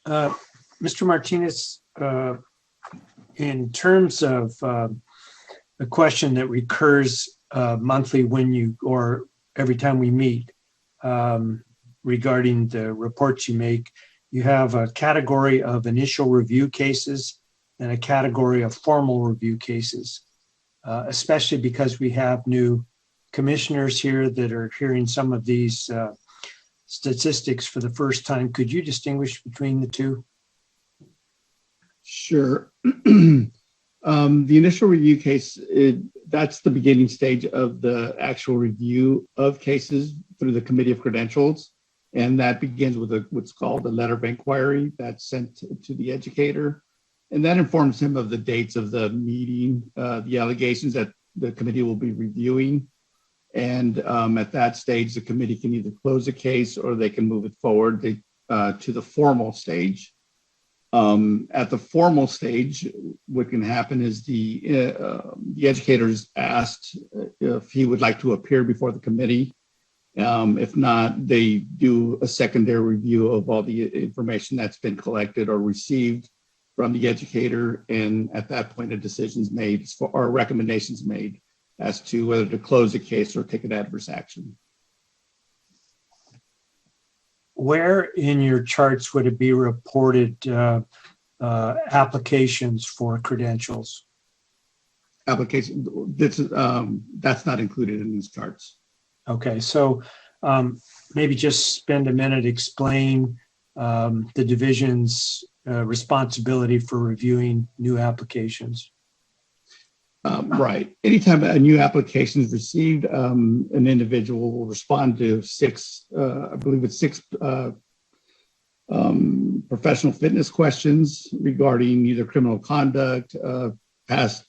Mr. Martinez, in terms of a question that recurs monthly or every time we meet regarding the reports you make, you have a category of initial review cases and a category of formal review cases, especially because we have new commissioners here that are hearing some of these statistics for the first time. Could you distinguish between the two? Sure. The initial review case, that's the beginning stage of the actual review of cases through the Committee of Credentials. And that begins with what's called a letter of inquiry that's sent to the educator. And that informs him of the dates of the meeting, the allegations that the committee will be reviewing. And at that stage, the committee can either close the case or they can move it forward to the formal stage. At the formal stage, what can happen is the educator is asked if he would like to appear before the committee. If not, they do a secondary review of all the information that's been collected or received from the educator. And at that point, a decision is made or recommendations made as to whether to close the case or take an adverse action. Where in your charts would it be reported applications for credentials? Application, that's not included in these charts. Okay, so maybe just spend a minute, explain the division's responsibility for reviewing new applications. Right. Anytime a new application is received, an individual will respond to six professional fitness questions regarding either criminal conduct, past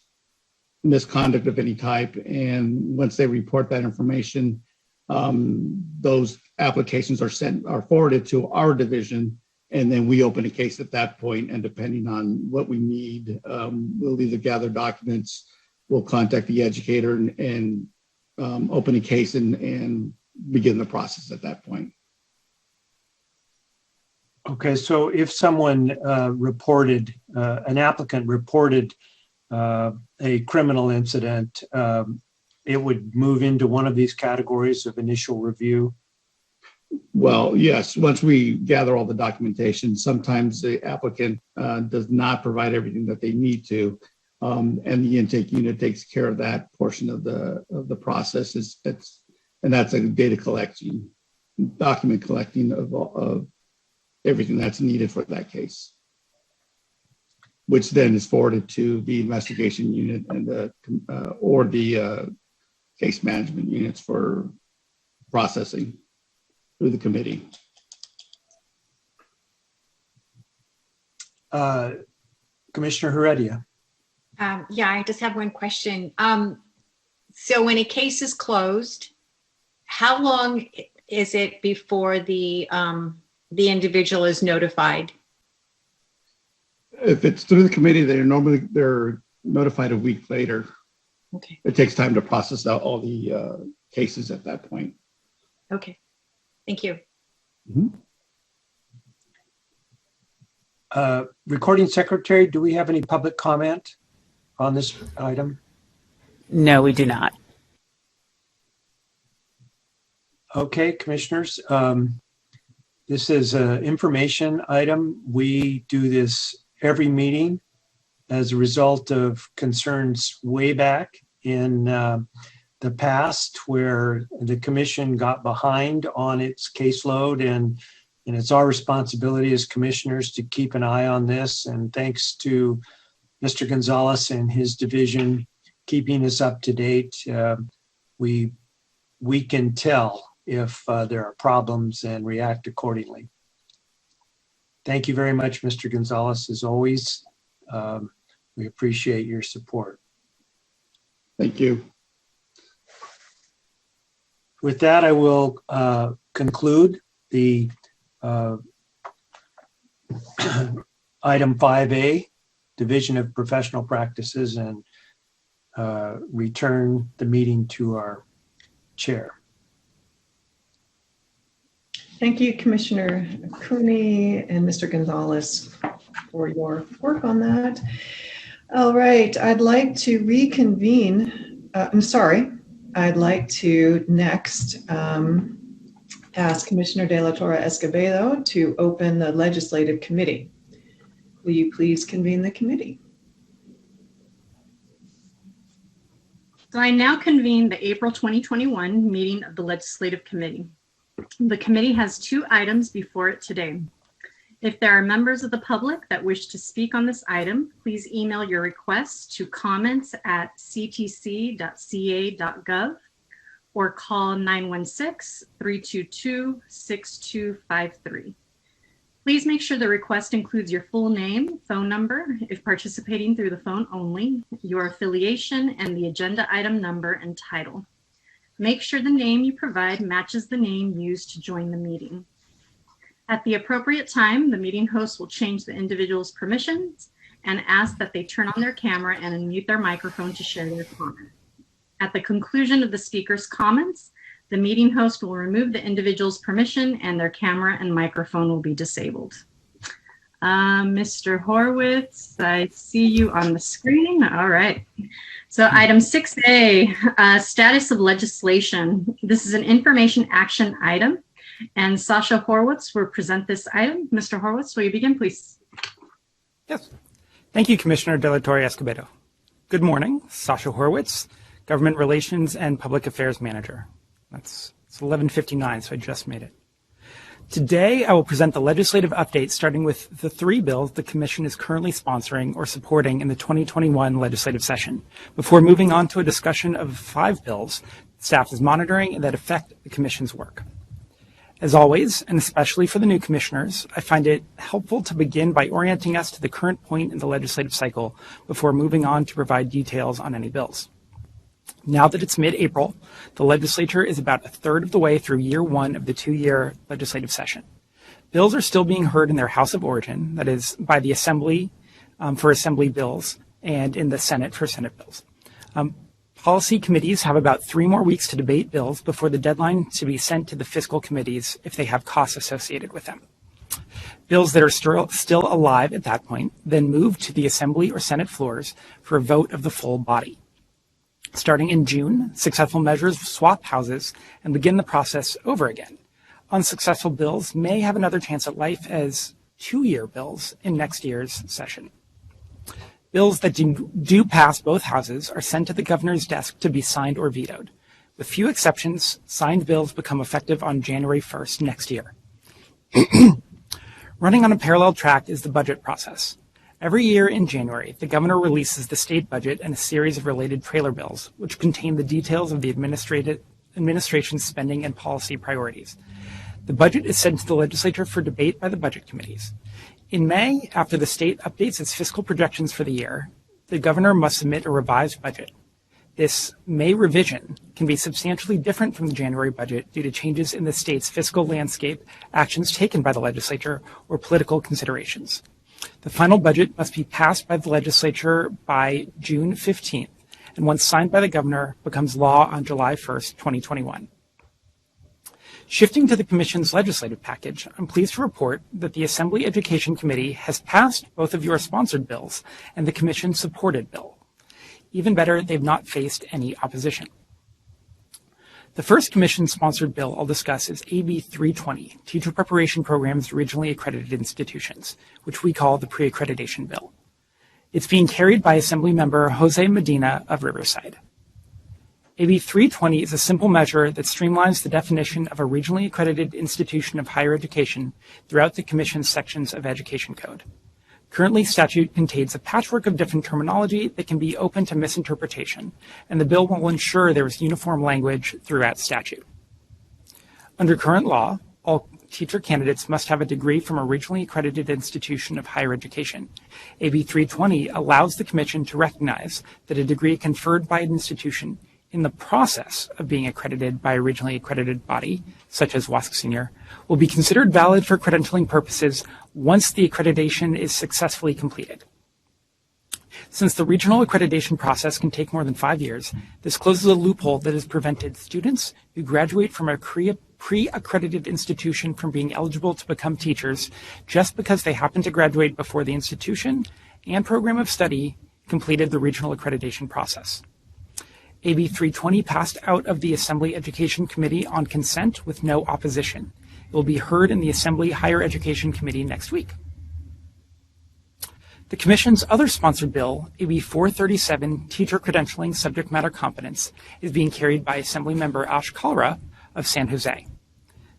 misconduct of any type. And once they report that information, those applications are forwarded to our division. And then we open a case at that point. And depending on what we need, we'll either gather documents, we'll contact the educator and open a case and begin the process at that point. Okay, so if someone an applicant reported a criminal incident, it would move into one of these categories of initial review? Well, yes, once we gather all the documentation, sometimes the applicant does not provide everything that they need to. And the intake unit takes care of that portion of the process. And that's a data collection, document collecting of everything that's needed for that case, which then is forwarded to the investigation unit and the case management units for processing through the committee. Commissioner Heredia. Yeah, I just have one question. So when a case is closed, how long is it before the individual is notified? If it's through the committee, they're notified a week later. Okay. It takes time to process out all the cases at that point. Okay. Thank you. Mm-hmm. Recording secretary, do we have any public comment on this item? No, we do not. Okay, commissioners. This is an information item. We do this every meeting as a result of concerns way back in the past where the commission got behind on its caseload, and it's our responsibility as commissioners to keep an eye on this. And thanks to Mr. Gonzalez and his division keeping us up to date, we can tell if there are problems and react accordingly. Thank you very much, Mr. Gonzalez, as always. We appreciate your support. Thank you. With that, I will conclude the item 5A, Division of Professional Practices, and return the meeting to our chair. Thank you, Commissioner Cooney and Mr. Gonzalez, for your work on that. All right, I'd like to reconvene. I'd like to next ask Commissioner De La Torre Escobedo to open the Legislative Committee. Will you please convene the committee? So I now convene the April 2021 meeting of the Legislative Committee. The committee has 2 items before it today. If there are members of the public that wish to speak on this item, please email your requests to comments@ctc.ca.gov or call 916-322-6253. Please make sure the request includes your full name, phone number, if participating through the phone only, your affiliation, and the agenda item number and title. Make sure the name you provide matches the name used to join the meeting. At the appropriate time, the meeting host will change the individual's permissions and ask that they turn on their camera and unmute their microphone to share their comment. At the conclusion of the speaker's comments, the meeting host will remove the individual's permission and their camera and microphone will be disabled. Mr. Horwitz, I see you on the screen. All right. So item 6A, status of legislation. This is an information action item, and Sasha Horwitz will present this item. Mr. Horwitz, will you begin, please? Yes. Thank you, Commissioner De La Torre Escobedo. Good morning. Sasha Horwitz, Government Relations and Public Affairs Manager. It's 11:59, so I just made it. Today, I will present the legislative update starting with the 3 bills the Commission is currently sponsoring or supporting in the 2021 legislative session, before moving on to a discussion of 5 bills staff is monitoring and that affect the Commission's work. As always, and especially for the new commissioners, I find it helpful to begin by orienting us to the current point in the legislative cycle before moving on to provide details on any bills. Now that it's mid-April, the legislature is about a third of the way through year 1 of the 2-year legislative session. Bills are still being heard in their House of Origin, that is, by the Assembly for Assembly bills and in the Senate for Senate bills. Policy committees have about 3 more weeks to debate bills before the deadline to be sent to the fiscal committees if they have costs associated with them. Bills that are still alive at that point then move to the Assembly or Senate floors for a vote of the full body. Starting in June, successful measures swap houses and begin the process over again. Unsuccessful bills may have another chance at life as 2-year bills in next year's session. Bills that do pass both houses are sent to the governor's desk to be signed or vetoed. With few exceptions, signed bills become effective on January 1st next year. Running on a parallel track is the budget process. Every year in January, the governor releases the state budget and a series of related trailer bills, which contain the details of the administration's spending and policy priorities. The budget is sent to the legislature for debate by the budget committees. In May, after the state updates its fiscal projections for the year, the governor must submit a revised budget. This May revision can be substantially different from the January budget due to changes in the state's fiscal landscape, actions taken by the legislature, or political considerations. The final budget must be passed by the legislature by June 15th, and once signed by the governor, becomes law on July 1st, 2021. Shifting to the Commission's legislative package, I'm pleased to report that the Assembly Education Committee has passed both of your sponsored bills and the Commission's supported bill. Even better, they've not faced any opposition. The first Commission-sponsored bill I'll discuss is AB 320, Teacher Preparation Programs Regionally Accredited Institutions, which we call the Pre-Accreditation Bill. It's being carried by Assembly Member Jose Medina of Riverside. AB 320 is a simple measure that streamlines the definition of a regionally accredited institution of higher education throughout the Commission's sections of Education Code. Currently, statute contains a patchwork of different terminology that can be open to misinterpretation, and the bill will ensure there is uniform language throughout statute. Under current law, all teacher candidates must have a degree from a regionally accredited institution of higher education. AB 320 allows the Commission to recognize that a degree conferred by an institution in the process of being accredited by a regionally accredited body, such as WASC Senior, will be considered valid for credentialing purposes once the accreditation is successfully completed. Since the regional accreditation process can take more than 5 years, this closes a loophole that has prevented students who graduate from a pre-accredited institution from being eligible to become teachers just because they happen to graduate before the institution and program of study completed the regional accreditation process. AB 320 passed out of the Assembly Education Committee on consent with no opposition. It will be heard in the Assembly Higher Education Committee next week. The Commission's other sponsored bill, AB 437, Teacher Credentialing Subject Matter Competence, is being carried by Assemblymember Ash Kalra of San Jose.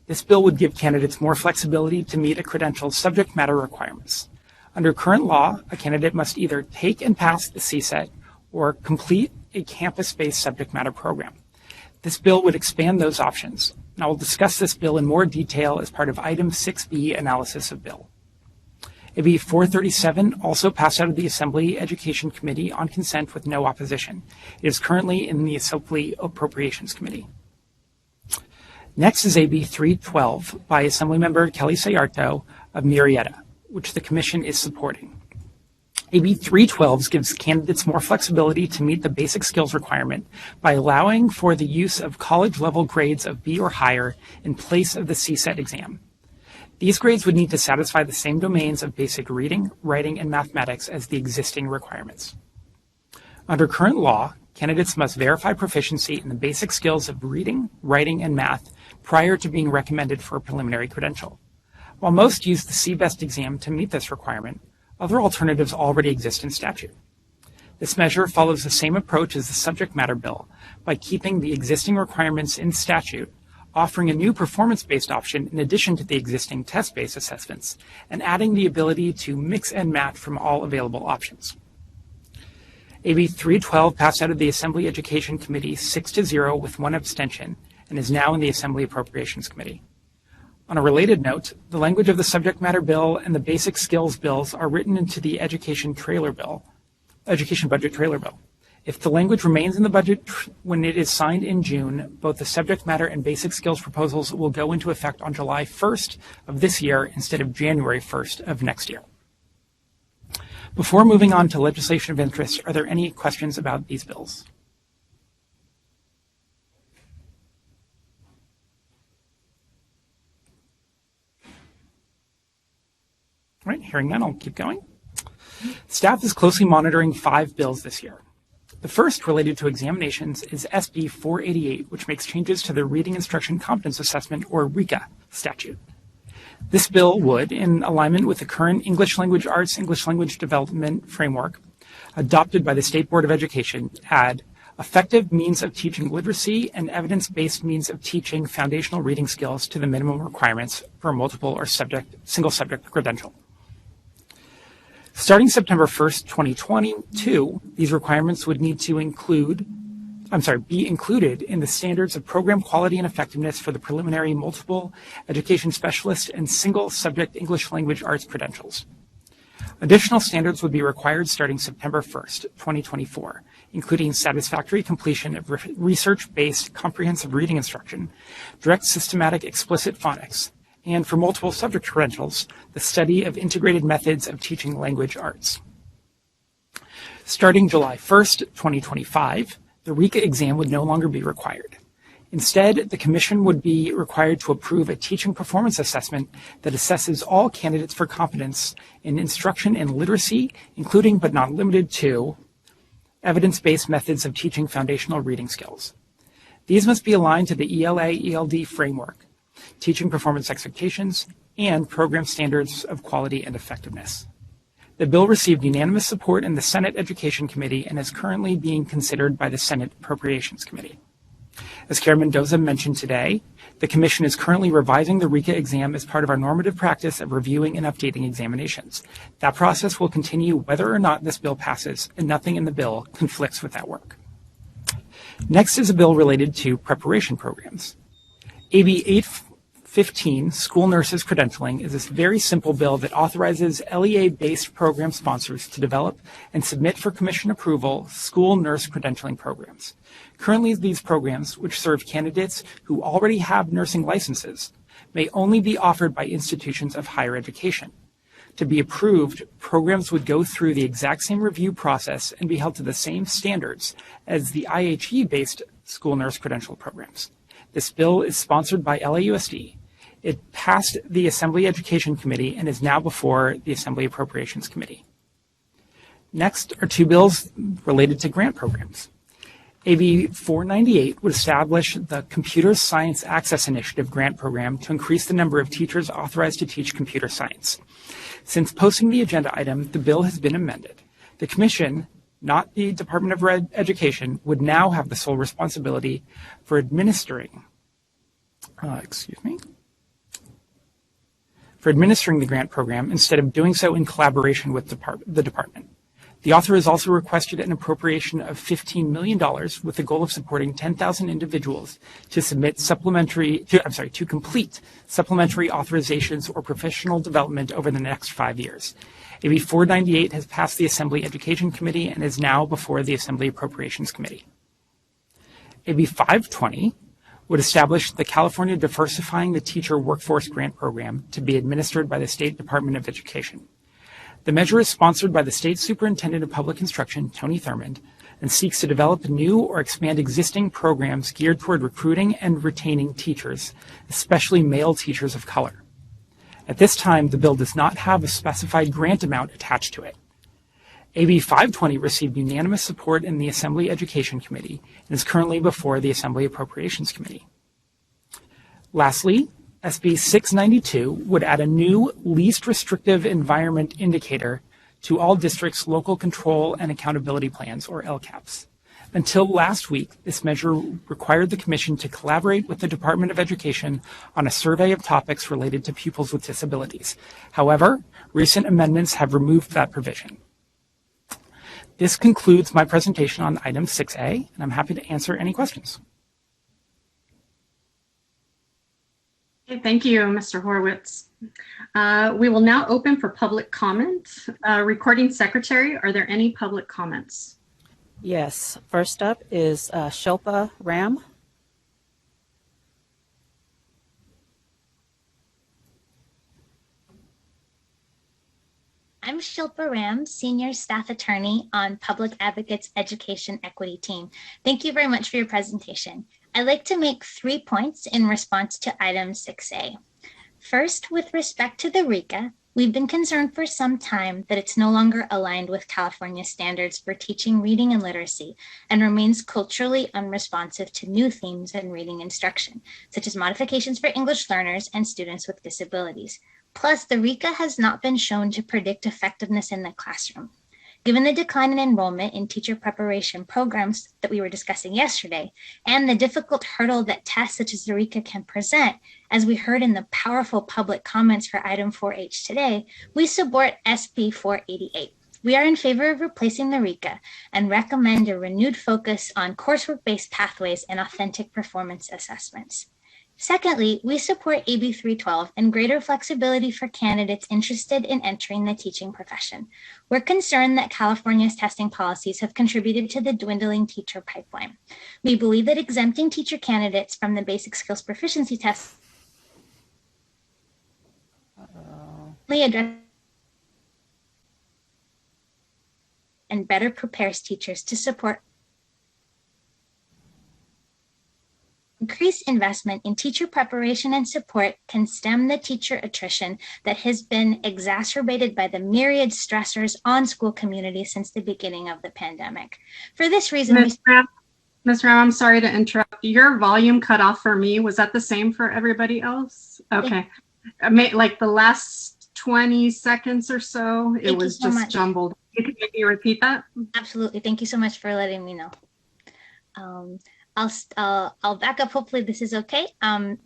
This bill would give candidates more flexibility to meet a credential's subject matter requirements. Under current law, a candidate must either take and pass the CSET or complete a campus-based subject matter program. This bill would expand those options, and I will discuss this bill in more detail as part of Item 6B analysis of bill. AB 437 also passed out of the Assembly Education Committee on consent with no opposition. It is currently in the Assembly Appropriations Committee. Next is AB 312 by Assemblymember Kelly Sayarto of Murrieta, which the Commission is supporting. AB 312 gives candidates more flexibility to meet the basic skills requirement by allowing for the use of college-level grades of B or higher in place of the CSET exam. These grades would need to satisfy the same domains of basic reading, writing, and mathematics as the existing requirements. Under current law, candidates must verify proficiency in the basic skills of reading, writing, and math prior to being recommended for a preliminary credential. While most use the CBEST exam to meet this requirement, other alternatives already exist in statute. This measure follows the same approach as the subject matter bill by keeping the existing requirements in statute, offering a new performance-based option in addition to the existing test-based assessments, and adding the ability to mix and match from all available options. AB 312 passed out of the Assembly Education Committee 6-0 with 1 abstention and is now in the Assembly Appropriations Committee. On a related note, the language of the subject matter bill and the basic skills bills are written into the education budget trailer bill. If the language remains in the budget when it is signed in June, both the subject matter and basic skills proposals will go into effect on July 1st of this year instead of January 1st of next year. Before moving on to legislation of interest, are there any questions about these bills? All right, hearing none, I'll keep going. Staff is closely monitoring 5 bills this year. The first, related to examinations, is SB 488, which makes changes to the Reading Instruction Competence Assessment, or RICA, statute. This bill would, in alignment with the current English Language Arts English Language Development Framework adopted by the State Board of Education, add effective means of teaching literacy and evidence-based means of teaching foundational reading skills to the minimum requirements for a multiple or single subject credential. Starting September 1st, 2022, these requirements would need to be included in the standards of program quality and effectiveness for the preliminary multiple education specialist and single subject English language arts credentials. Additional standards would be required starting September 1st, 2024, including satisfactory completion of research-based comprehensive reading instruction, direct systematic explicit phonics, and for multiple subject credentials, the study of integrated methods of teaching language arts. Starting July 1st, 2025, the RICA exam would no longer be required. Instead, the Commission would be required to approve a teaching performance assessment that assesses all candidates for competence in instruction and literacy, including but not limited to evidence-based methods of teaching foundational reading skills. These must be aligned to the ELA-ELD framework, teaching performance expectations, and program standards of quality and effectiveness. The bill received unanimous support in the Senate Education Committee and is currently being considered by the Senate Appropriations Committee. As Chair Mendoza mentioned today, the Commission is currently revising the RICA exam as part of our normative practice of reviewing and updating examinations. That process will continue whether or not this bill passes, and nothing in the bill conflicts with that work. Next is a bill related to preparation programs. AB 815, School Nurses Credentialing, is this very simple bill that authorizes LEA-based program sponsors to develop and submit for Commission approval school nurse credentialing programs. Currently, these programs, which serve candidates who already have nursing licenses, may only be offered by institutions of higher education. To be approved, programs would go through the exact same review process and be held to the same standards as the IHE-based school nurse credential programs. This bill is sponsored by LAUSD. It passed the Assembly Education Committee and is now before the Assembly Appropriations Committee. Next are two bills related to grant programs. AB 498 would establish the Computer Science Access Initiative grant program to increase the number of teachers authorized to teach computer science. Since posting the agenda item, the bill has been amended. The Commission, not the Department of Education, would now have the sole responsibility for administering the grant program instead of doing so in collaboration with the department. The author has also requested an appropriation of $15 million with the goal of supporting 10,000 individuals to complete supplementary authorizations or professional development over the next 5 years. AB 498 has passed the Assembly Education Committee and is now before the Assembly Appropriations Committee. AB 520 would establish the California Diversifying the Teacher Workforce Grant Program to be administered by the State Department of Education. The measure is sponsored by the State Superintendent of Public Instruction, Tony Thurmond, and seeks to develop new or expand existing programs geared toward recruiting and retaining teachers, especially male teachers of color. At this time, the bill does not have a specified grant amount attached to it. AB 520 received unanimous support in the Assembly Education Committee and is currently before the Assembly Appropriations Committee. Lastly, SB 692 would add a new least restrictive environment indicator to all districts' local control and accountability plans, or LCAPs. Until last week, this measure required the Commission to collaborate with the Department of Education on a survey of topics related to pupils with disabilities. However, recent amendments have removed that provision. This concludes my presentation on item 6A, and I'm happy to answer any questions. Okay, thank you, Mr. Horowitz. We will now open for public comment. Recording Secretary, are there any public comments? Yes. First up is Shilpa Ram. I'm Shilpa Ram, Senior Staff Attorney on Public Advocates Education Equity Team. Thank you very much for your presentation. I'd like to make 3 points in response to item 6A. First, with respect to the RICA, we've been concerned for some time that it's no longer aligned with California standards for teaching reading and literacy and remains culturally unresponsive to new themes in reading instruction, such as modifications for English learners and students with disabilities. Plus, the RICA has not been shown to predict effectiveness in the classroom. Given the decline in enrollment in teacher preparation programs that we were discussing yesterday, and the difficult hurdle that tests such as the RICA can present, as we heard in the powerful public comments for item 4H today, we support SB 488. We are in favor of replacing the RICA and recommend a renewed focus on coursework-based pathways and authentic performance assessments. Secondly, we support AB 312 and greater flexibility for candidates interested in entering the teaching profession. We're concerned that California's testing policies have contributed to the dwindling teacher pipeline. We believe that exempting teacher candidates from the basic skills proficiency test and better prepares teachers to support increased investment in teacher preparation and support can stem the teacher attrition that has been exacerbated by the myriad stressors on school communities since the beginning of the pandemic. For this reason, Ms. Ram, I'm sorry to interrupt. Your volume cut off for me. Was that the same for everybody else? Okay. Like the last 20 seconds or so, it was just jumbled. You can maybe repeat that? Absolutely. Thank you so much for letting me know. I'll back up. Hopefully this is okay.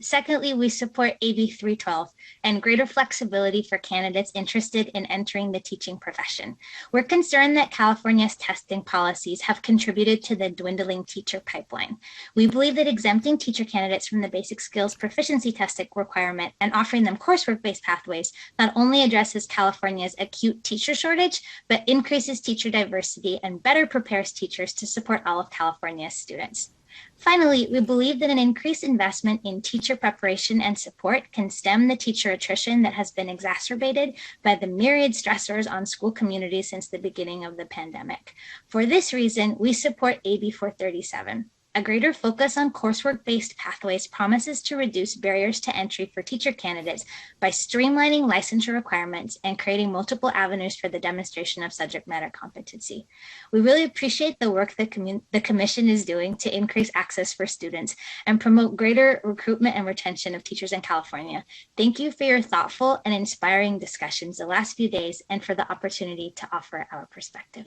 Secondly, we support AB 312 and greater flexibility for candidates interested in entering the teaching profession. We're concerned that California's testing policies have contributed to the dwindling teacher pipeline. We believe that exempting teacher candidates from the basic skills proficiency testing requirement and offering them coursework-based pathways not only addresses California's acute teacher shortage, but increases teacher diversity and better prepares teachers to support all of California's students. Finally, we believe that an increased investment in teacher preparation and support can stem the teacher attrition that has been exacerbated by the myriad stressors on school communities since the beginning of the pandemic. For this reason, we support AB 437. A greater focus on coursework-based pathways promises to reduce barriers to entry for teacher candidates by streamlining licensure requirements and creating multiple avenues for the demonstration of subject matter competency. We really appreciate the work the Commission is doing to increase access for students and promote greater recruitment and retention of teachers in California. Thank you for your thoughtful and inspiring discussions the last few days and for the opportunity to offer our perspective.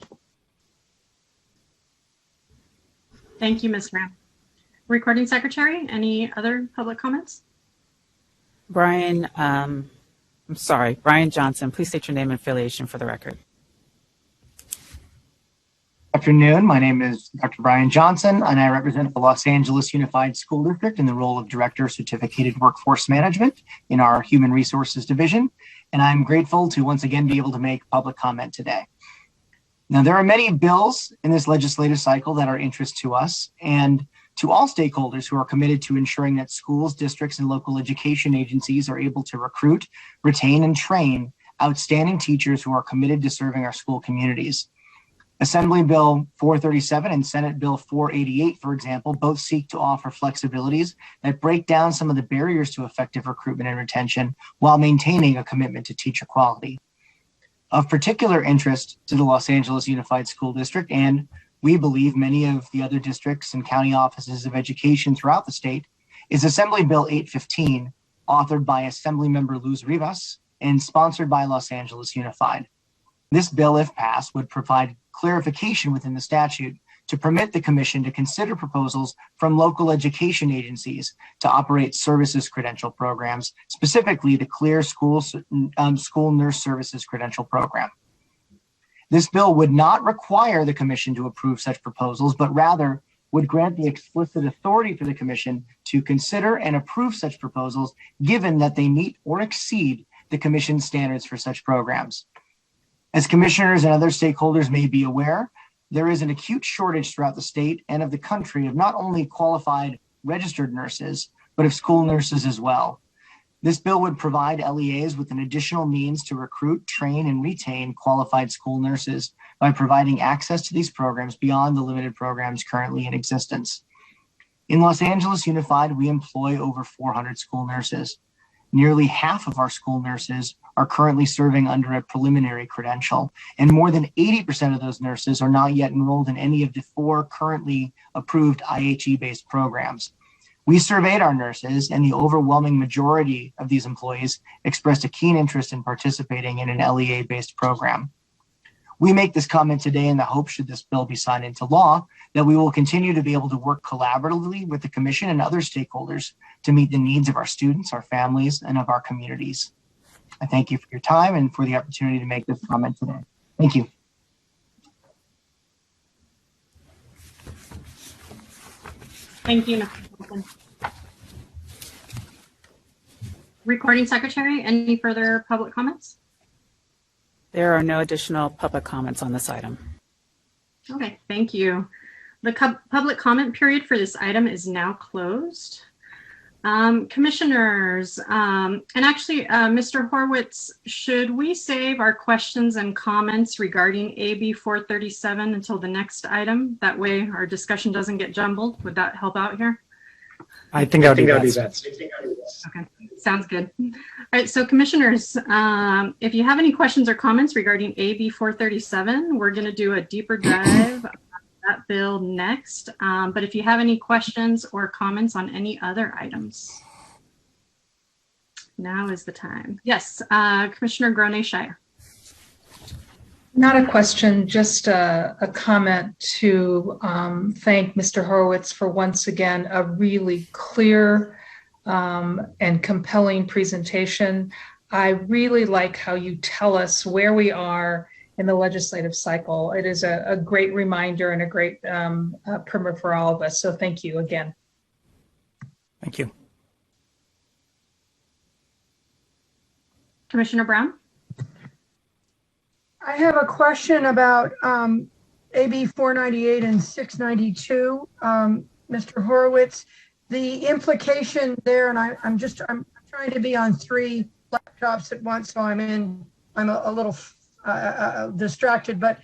Thank you, Ms. Ram. Recording Secretary, any other public comments? Brian Johnson, please state your name and affiliation for the record. Afternoon, my name is Dr. Brian Johnson, and I represent the Los Angeles Unified School District in the role of Director of Certificated Workforce Management in our Human Resources Division, and I'm grateful to once again be able to make public comment today. Now, there are many bills in this legislative cycle that are of interest to us and to all stakeholders who are committed to ensuring that schools, districts, and local education agencies are able to recruit, retain, and train outstanding teachers who are committed to serving our school communities. Assembly Bill 437 and Senate Bill 488, for example, both seek to offer flexibilities that break down some of the barriers to effective recruitment and retention while maintaining a commitment to teacher quality. Of particular interest to the Los Angeles Unified School District, and we believe many of the other districts and county offices of education throughout the state, is Assembly Bill 815, authored by Assemblymember Luz Rivas and sponsored by Los Angeles Unified. This bill, if passed, would provide clarification within the statute to permit the Commission to consider proposals from local education agencies to operate services credential programs, specifically the CLEAR School Nurse Services Credential Program. This bill would not require the Commission to approve such proposals, but rather would grant the explicit authority for the Commission to consider and approve such proposals, given that they meet or exceed the Commission's standards for such programs. As commissioners and other stakeholders may be aware, there is an acute shortage throughout the state and of the country of not only qualified registered nurses, but of school nurses as well. This bill would provide LEAs with an additional means to recruit, train, and retain qualified school nurses by providing access to these programs beyond the limited programs currently in existence. In Los Angeles Unified, we employ over 400 school nurses. Nearly half of our school nurses are currently serving under a preliminary credential, and more than 80% of those nurses are not yet enrolled in any of the 4 currently approved IHE-based programs. We surveyed our nurses, and the overwhelming majority of these employees expressed a keen interest in participating in an LEA-based program. We make this comment today in the hope, should this bill be signed into law, that we will continue to be able to work collaboratively with the Commission and other stakeholders to meet the needs of our students, our families, and of our communities. I thank you for your time and for the opportunity to make this comment today. Thank you. Thank you, Mr. Johnson. Recording Secretary, any further public comments? There are no additional public comments on this item. Okay, thank you. The public comment period for this item is now closed. Commissioners, and actually, Mr. Horwitz, should we save our questions and comments regarding AB 437 until the next item? That way our discussion doesn't get jumbled. Would that help out here? I think that would be best. Okay, sounds good. All right, so commissioners, if you have any questions or comments regarding AB 437, we're going to do a deeper dive on that bill next. But if you have any questions or comments on any other items, now is the time. Yes, Commissioner Grone-Shire. Not a question, just a comment to thank Mr. Horowitz for once again a really clear and compelling presentation. I really like how you tell us where we are in the legislative cycle. It is a great reminder and a great primer for all of us. So thank you again. Thank you. Commissioner Brown? I have a question about AB 498 and 692. Mr. Horowitz, the implication there, and I'm trying to be on 3 laptops at once, so I'm a little distracted, but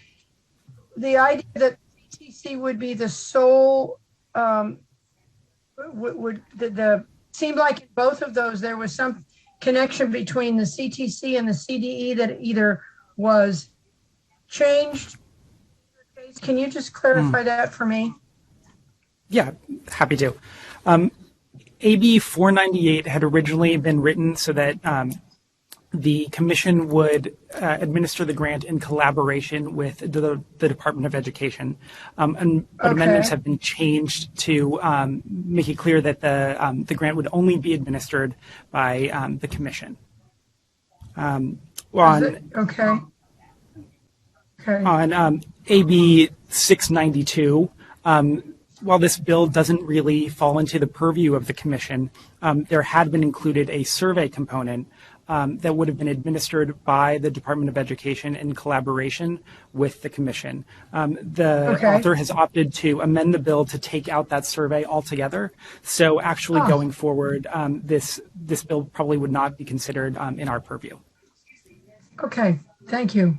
the idea that CTC would be the sole, seemed like in both of those there was some connection between the CTC and the CDE that either was changed. Can you just clarify that for me? Yeah, happy to. AB 498 had originally been written so that the commission would administer the grant in collaboration with the Department of Education. But amendments have been changed to make it clear that the grant would only be administered by the commission. On AB 692, while this bill doesn't really fall into the purview of the commission, there had been included a survey component that would have been administered by the Department of Education in collaboration with the commission. The author has opted to amend the bill to take out that survey altogether. So actually going forward, this bill probably would not be considered in our purview. Okay, thank you.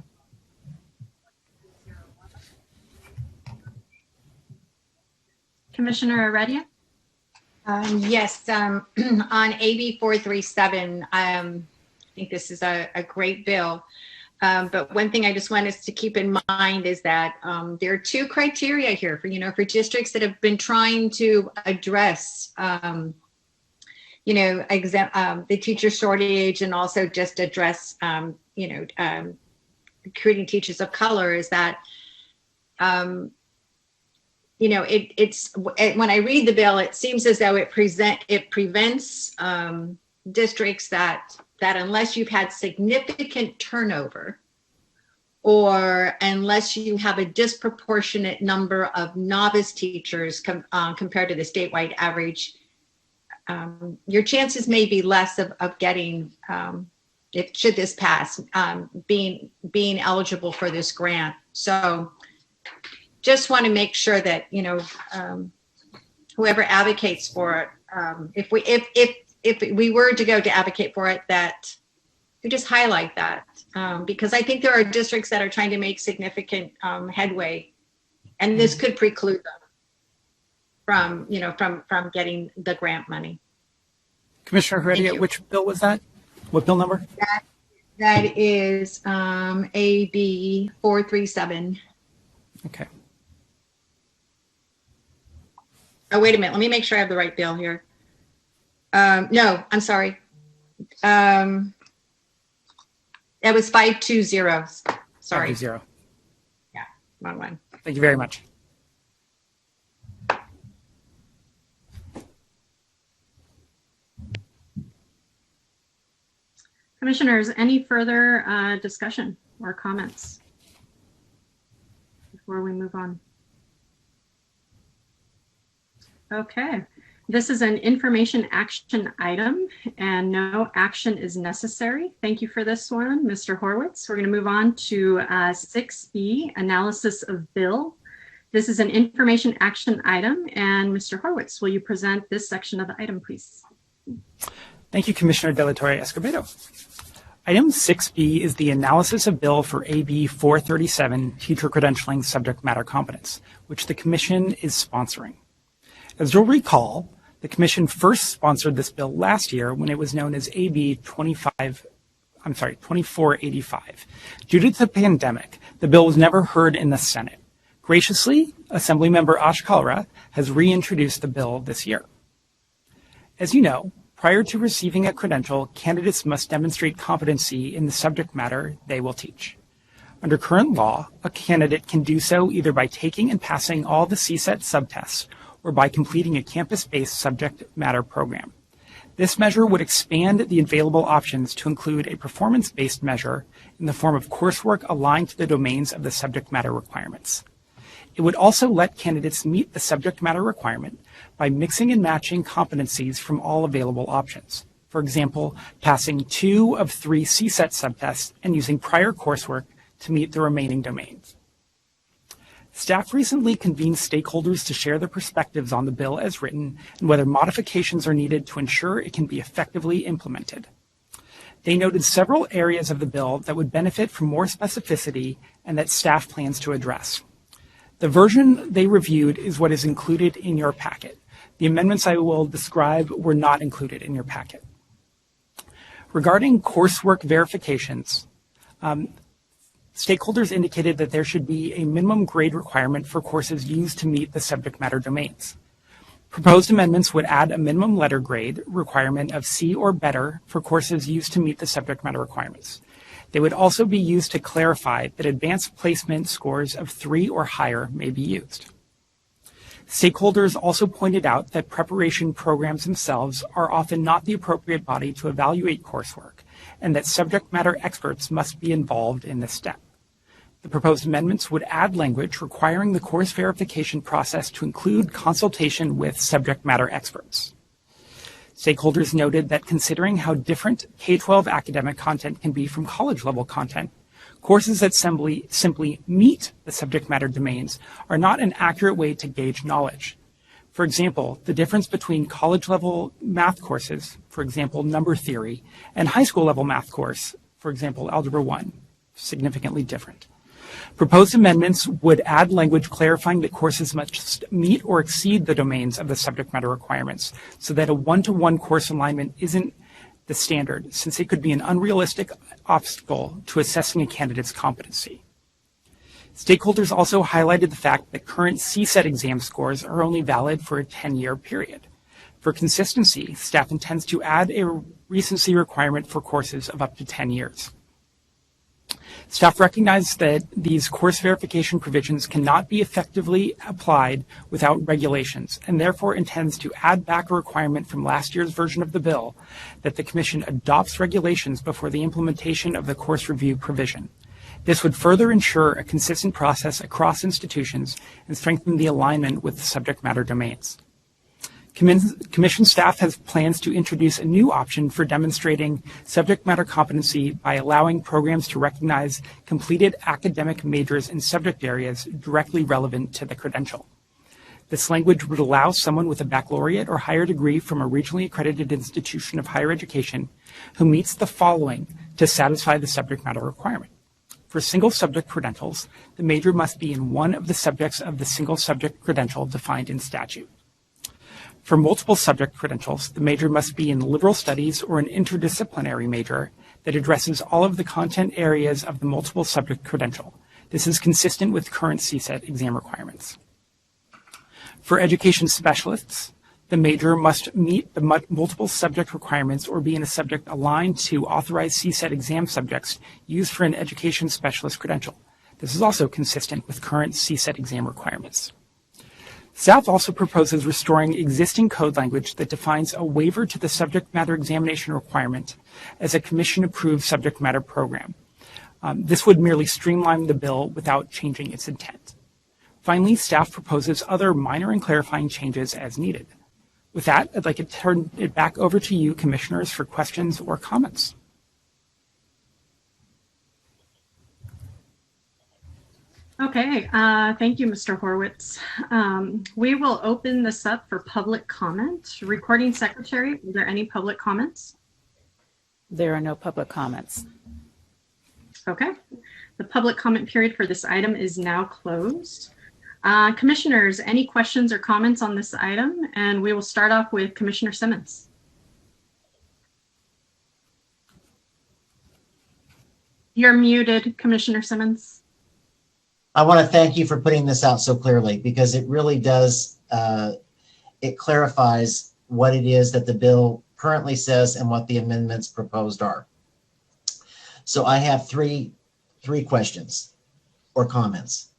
Commissioner Heredia? Yes, on AB 437, I think this is a great bill. But one thing I just want us to keep in mind is that there are 2 criteria here for districts that have been trying to address, the teacher shortage and also just address, recruiting teachers of color is that, when I read the bill, it seems as though it prevents districts that unless you've had significant turnover or unless you have a disproportionate number of novice teachers compared to the statewide average, your chances may be less of getting, should this pass, being eligible for this grant. So just want to make sure that whoever advocates for it, if we were to go to advocate for it, that we just highlight that because I think there are districts that are trying to make significant headway, and this could preclude them from getting the grant money. Commissioner Heredia, which bill was that? What bill number? That is AB 437. Okay. Oh, wait a minute. Let me make sure I have the right bill here. No, I'm sorry. It was 520. Sorry. 520. Yeah, wrong one. Thank you very much. Commissioners, any further discussion or comments before we move on? Okay, this is an information action item and no action is necessary. Thank you for this one, Mr. Horowitz. We're going to move on to 6B, analysis of bill. This is an information action item, and Mr. Horowitz, will you present this section of the item, please? Thank you, Commissioner De La Torre Escobedo. Item 6B is the analysis of bill for AB 437, teacher credentialing subject matter competence, which the Commission is sponsoring. As you'll recall, The Commission first sponsored this bill last year when it was known as AB 2485. Due to the pandemic, the bill was never heard in the Senate. Graciously, Assemblymember Ash Kalra has reintroduced the bill this year. As you know, prior to receiving a credential, candidates must demonstrate competency in the subject matter they will teach. Under current law, a candidate can do so either by taking and passing all the CSET subtests or by completing a campus-based subject matter program. This measure would expand the available options to include a performance-based measure in the form of coursework aligned to the domains of the subject matter requirements. It would also let candidates meet the subject matter requirement by mixing and matching competencies from all available options. For example, passing 2 of 3 CSET subtests and using prior coursework to meet the remaining domains. Staff recently convened stakeholders to share their perspectives on the bill as written and whether modifications are needed to ensure it can be effectively implemented. They noted several areas of the bill that would benefit from more specificity and that staff plans to address. The version they reviewed is what is included in your packet. The amendments I will describe were not included in your packet. Regarding coursework verifications, stakeholders indicated that there should be a minimum grade requirement for courses used to meet the subject matter domains. Proposed amendments would add a minimum letter grade requirement of C or better for courses used to meet the subject matter requirements. They would also be used to clarify that advanced placement scores of 3 or higher may be used. Stakeholders also pointed out that preparation programs themselves are often not the appropriate body to evaluate coursework, and that subject matter experts must be involved in this step. The proposed amendments would add language requiring the course verification process to include consultation with subject matter experts. Stakeholders noted that considering how different K-12 academic content can be from college-level content, courses that simply meet the subject matter domains are not an accurate way to gauge knowledge. For example, the difference between college-level math courses, for example, number theory, and high school-level math course, for example, Algebra 1, significantly different. Proposed amendments would add language clarifying that courses must meet or exceed the domains of the subject matter requirements so that a one-to-one course alignment isn't the standard, since it could be an unrealistic obstacle to assessing a candidate's competency. Stakeholders also highlighted the fact that current CSET exam scores are only valid for a 10-year period. For consistency, staff intends to add a recency requirement for courses of up to 10 years. Staff recognize that these course verification provisions cannot be effectively applied without regulations, and therefore intends to add back a requirement from last year's version of the bill that the Commission adopts regulations before the implementation of the course review provision. This would further ensure a consistent process across institutions and strengthen the alignment with the subject matter domains. Commission staff has plans to introduce a new option for demonstrating subject matter competency by allowing programs to recognize completed academic majors in subject areas directly relevant to the credential. This language would allow someone with a baccalaureate or higher degree from a regionally accredited institution of higher education who meets the following to satisfy the subject matter requirement. For single subject credentials, the major must be in one of the subjects of the single subject credential defined in statute. For multiple subject credentials, the major must be in liberal studies or an interdisciplinary major that addresses all of the content areas of the multiple subject credential. This is consistent with current CSET exam requirements. For education specialists, the major must meet the multiple subject requirements or be in a subject aligned to authorized CSET exam subjects used for an education specialist credential. This is also consistent with current CSET exam requirements. Staff also proposes restoring existing code language that defines a waiver to the subject matter examination requirement as a commission-approved subject matter program. This would merely streamline the bill without changing its intent. Finally, staff proposes other minor and clarifying changes as needed. With that, I'd like to turn it back over to you, commissioners, for questions or comments. Okay, thank you, Mr. Horwitz. We will open this up for public comment. Recording Secretary, are there any public comments? There are no public comments. Okay, the public comment period for this item is now closed. Commissioners, any questions or comments on this item? And we will start off with Commissioner Simmons. You're muted, Commissioner Simmons. I want to thank you for putting this out so clearly, because it really does, it clarifies what it is that the bill currently says and what the amendments proposed are. So I have three questions or comments.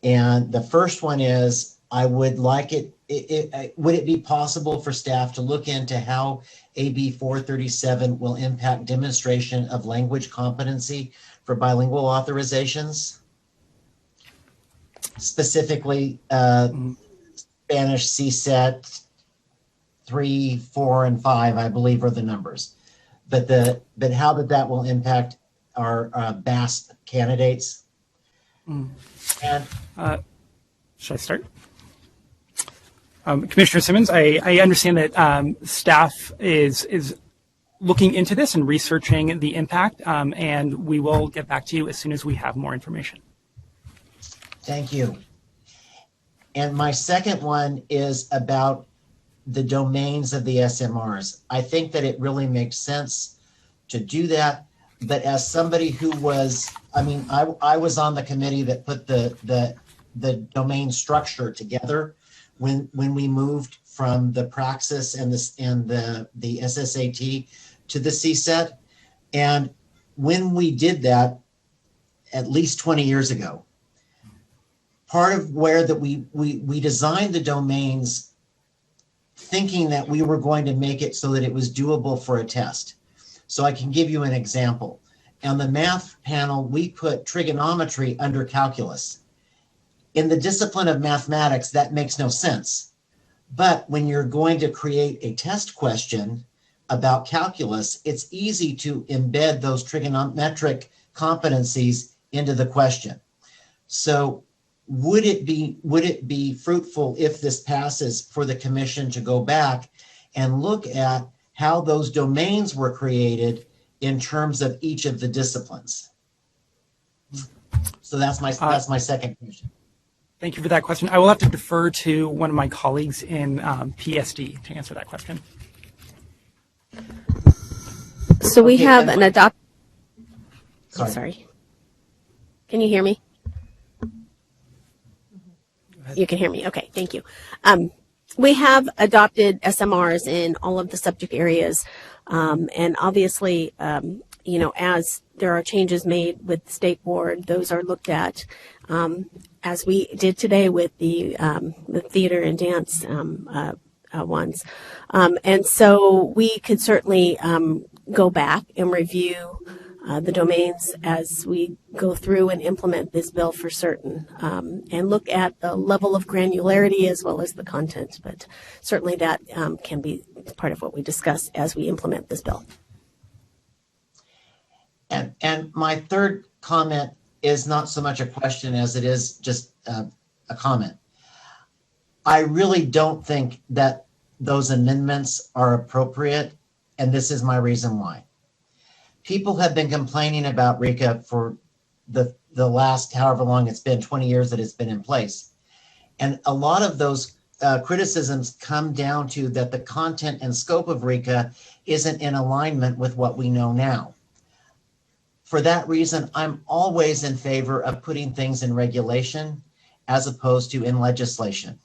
And the first one is, I would like would it be possible for staff to look into how AB 437 will impact demonstration of language competency for bilingual authorizations? Specifically, Spanish CSET 3, 4, and 5, I believe, are the numbers. But how that will impact our BASP candidates? And should I start? Commissioner Simmons, I understand that staff is looking into this and researching the impact, and we will get back to you as soon as we have more information. Thank you. And my second one is about the domains of the SMRs. I think that it really makes sense to do that. But as somebody who was, I was on the committee that put the domain structure together when we moved from the Praxis and the SSAT to the CSET. And when we did that, at least 20 years ago, part of where that we designed the domains thinking that we were going to make it so that it was doable for a test. So I can give you an example. On the math panel, we put trigonometry under calculus. In the discipline of mathematics, that makes no sense. But when you're going to create a test question about calculus, it's easy to embed those trigonometric competencies into the question. So would it be fruitful, if this passes, for the commission to go back and look at how those domains were created in terms of each of the disciplines? So that's my second question. Thank you for that question. I will have to defer to one of my colleagues in PSD to answer that question. So we have an sorry. Can you hear me? You can hear me. Okay, thank you. We have adopted SMRs in all of the subject areas. And obviously, as there are changes made with the state board, those are looked at, as we did today with the theater and dance ones. And so we could certainly go back and review the domains as we go through and implement this bill for certain, and look at the level of granularity as well as the content. But certainly that can be part of what we discuss as we implement this bill. And my third comment is not so much a question as it is just a comment. I really don't think that those amendments are appropriate, and this is my reason why. People have been complaining about RICA for the last however long it's been, 20 years that it's been in place. And a lot of those criticisms come down to that the content and scope of RICA isn't in alignment with what we know now. For that reason, I'm always in favor of putting things in regulation as opposed to in legislation.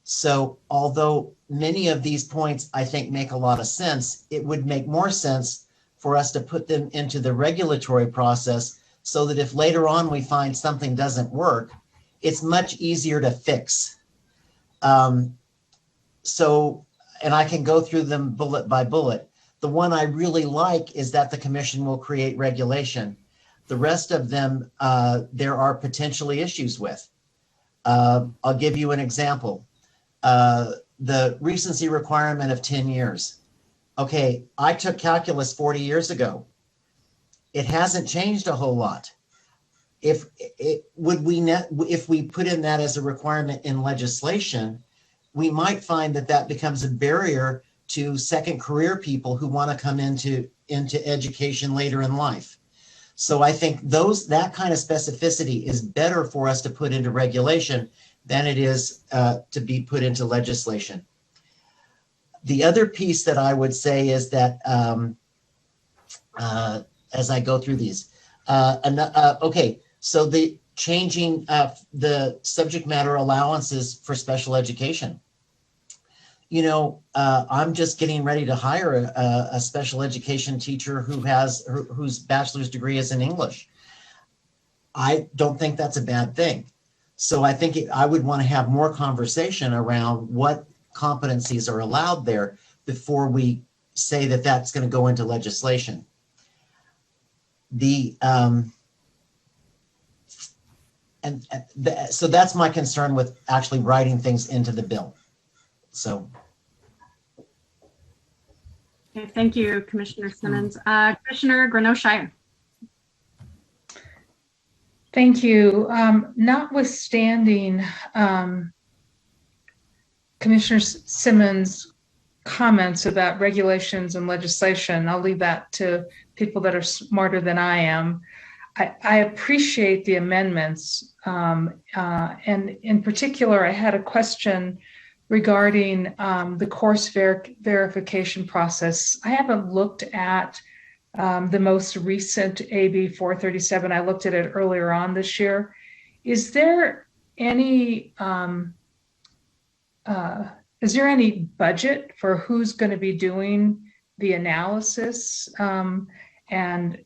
So although many of these points I think make a lot of sense, it would make more sense for us to put them into the regulatory process so that if later on we find something doesn't work, it's much easier to fix. And I can go through them bullet by bullet. The one I really like is that the commission will create regulation. The rest of them, there are potentially issues with. I'll give you an example. The recency requirement of 10 years. Okay, I took calculus 40 years ago. It hasn't changed a whole lot. If we put in that as a requirement in legislation, we might find that becomes a barrier to second career people who want to come into education later in life. So I think that kind of specificity is better for us to put into regulation than it is to be put into legislation. The other piece that I would say is that as I go through these, okay, so the changing the subject matter allowances for special education. You know, I'm just getting ready to hire a special education teacher whose bachelor's degree is in English. I don't think that's a bad thing. So I think I would want to have more conversation around what competencies are allowed there before we say that that's going to go into legislation. So that's my concern with actually writing things into the bill. So. Okay, thank you, Commissioner Simmons. Commissioner Greneau-Shire. Thank you. Notwithstanding Commissioner Simmons' comments about regulations and legislation, I'll leave that to people that are smarter than I am. I appreciate the amendments. And in particular, I had a question regarding the course verification process. I haven't looked at the most recent AB 437. I looked at it earlier on this year. Is there any budget for who's going to be doing the analysis? And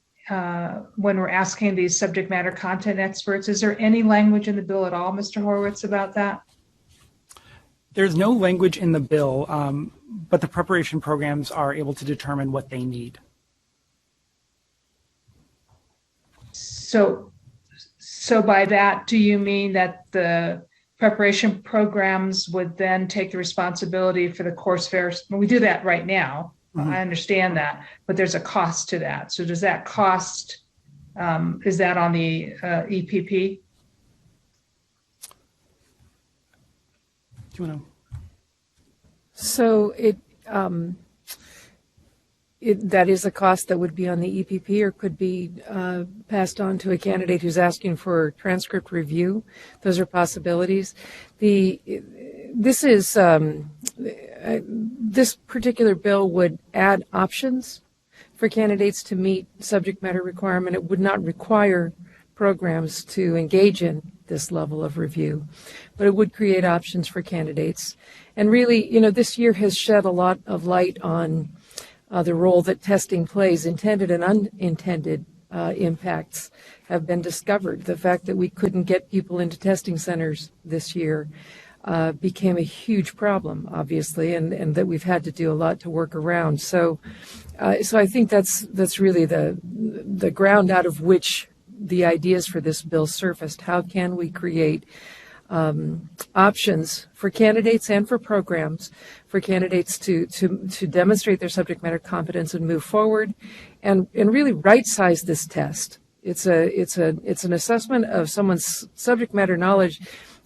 when we're asking these subject matter content experts, is there any language in the bill at all, Mr. Horowitz, about that? There's no language in the bill, but the preparation programs are able to determine what they need. So by that, do you mean that the preparation programs would then take the responsibility for the course fairs? Well, we do that right now. Mm-hmm. I understand that, but there's a cost to that. So does that cost, is that on the EPP? Do you want to? So that is a cost that would be on the EPP or could be passed on to a candidate who's asking for transcript review. Those are possibilities. This particular bill would add options for candidates to meet subject matter requirement. It would not require programs to engage in this level of review, but it would create options for candidates. And really, this year has shed a lot of light on the role that testing plays. Intended and unintended impacts have been discovered. The fact that we couldn't get people into testing centers this year became a huge problem, obviously, and that we've had to do a lot to work around. So I think that's really the ground out of which the ideas for this bill surfaced. How can we create options for candidates and for programs for candidates to demonstrate their subject matter competence and move forward, and really right-size this test. It's an assessment of someone's subject matter knowledge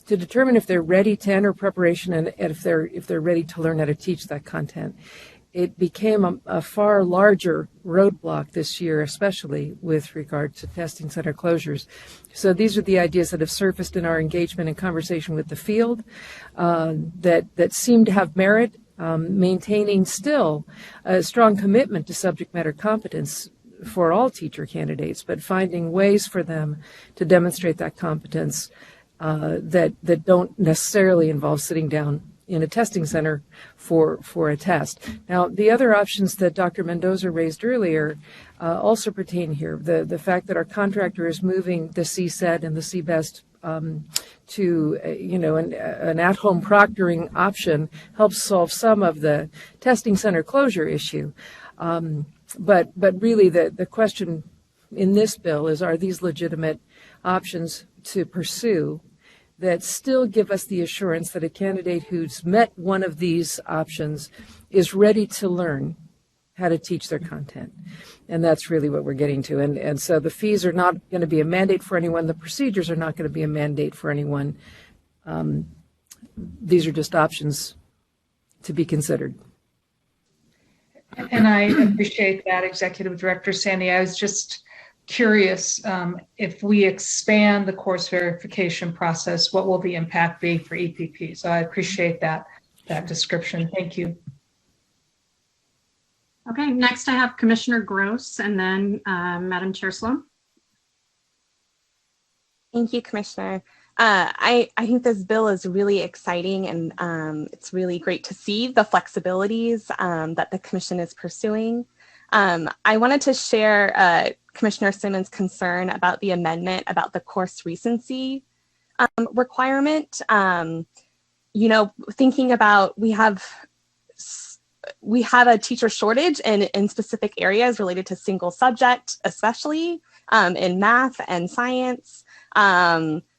to determine if they're ready to enter preparation and if they're ready to learn how to teach that content. It became a far larger roadblock this year, especially with regard to testing center closures. So these are the ideas that have surfaced in our engagement and conversation with the field that seem to have merit, maintaining still a strong commitment to subject matter competence for all teacher candidates, but finding ways for them to demonstrate that competence that don't necessarily involve sitting down in a testing center for a test. Now, the other options that Dr. Mendoza raised earlier also pertain here. The fact that our contractor is moving the CSET and the CBEST to an at-home proctoring option helps solve some of the testing center closure issue. But really the question in this bill is, are these legitimate options to pursue that still give us the assurance that a candidate who's met one of these options is ready to learn how to teach their content? And that's really what we're getting to. And so the fees are not going to be a mandate for anyone. The procedures are not going to be a mandate for anyone. These are just options to be considered. And I appreciate that, Executive Director Sandy. I was just curious, if we expand the course verification process, what will the impact be for EPP? So I appreciate that description. Thank you. Okay, next I have Commissioner Gross and then Madam Chair Sloan. Thank you, Commissioner. I think this bill is really exciting, and it's really great to see the flexibilities that the Commission is pursuing. I wanted to share Commissioner Simmons' concern about the amendment about the course recency requirement. You know, thinking about we have a teacher shortage in specific areas related to single subject, especially in math and science.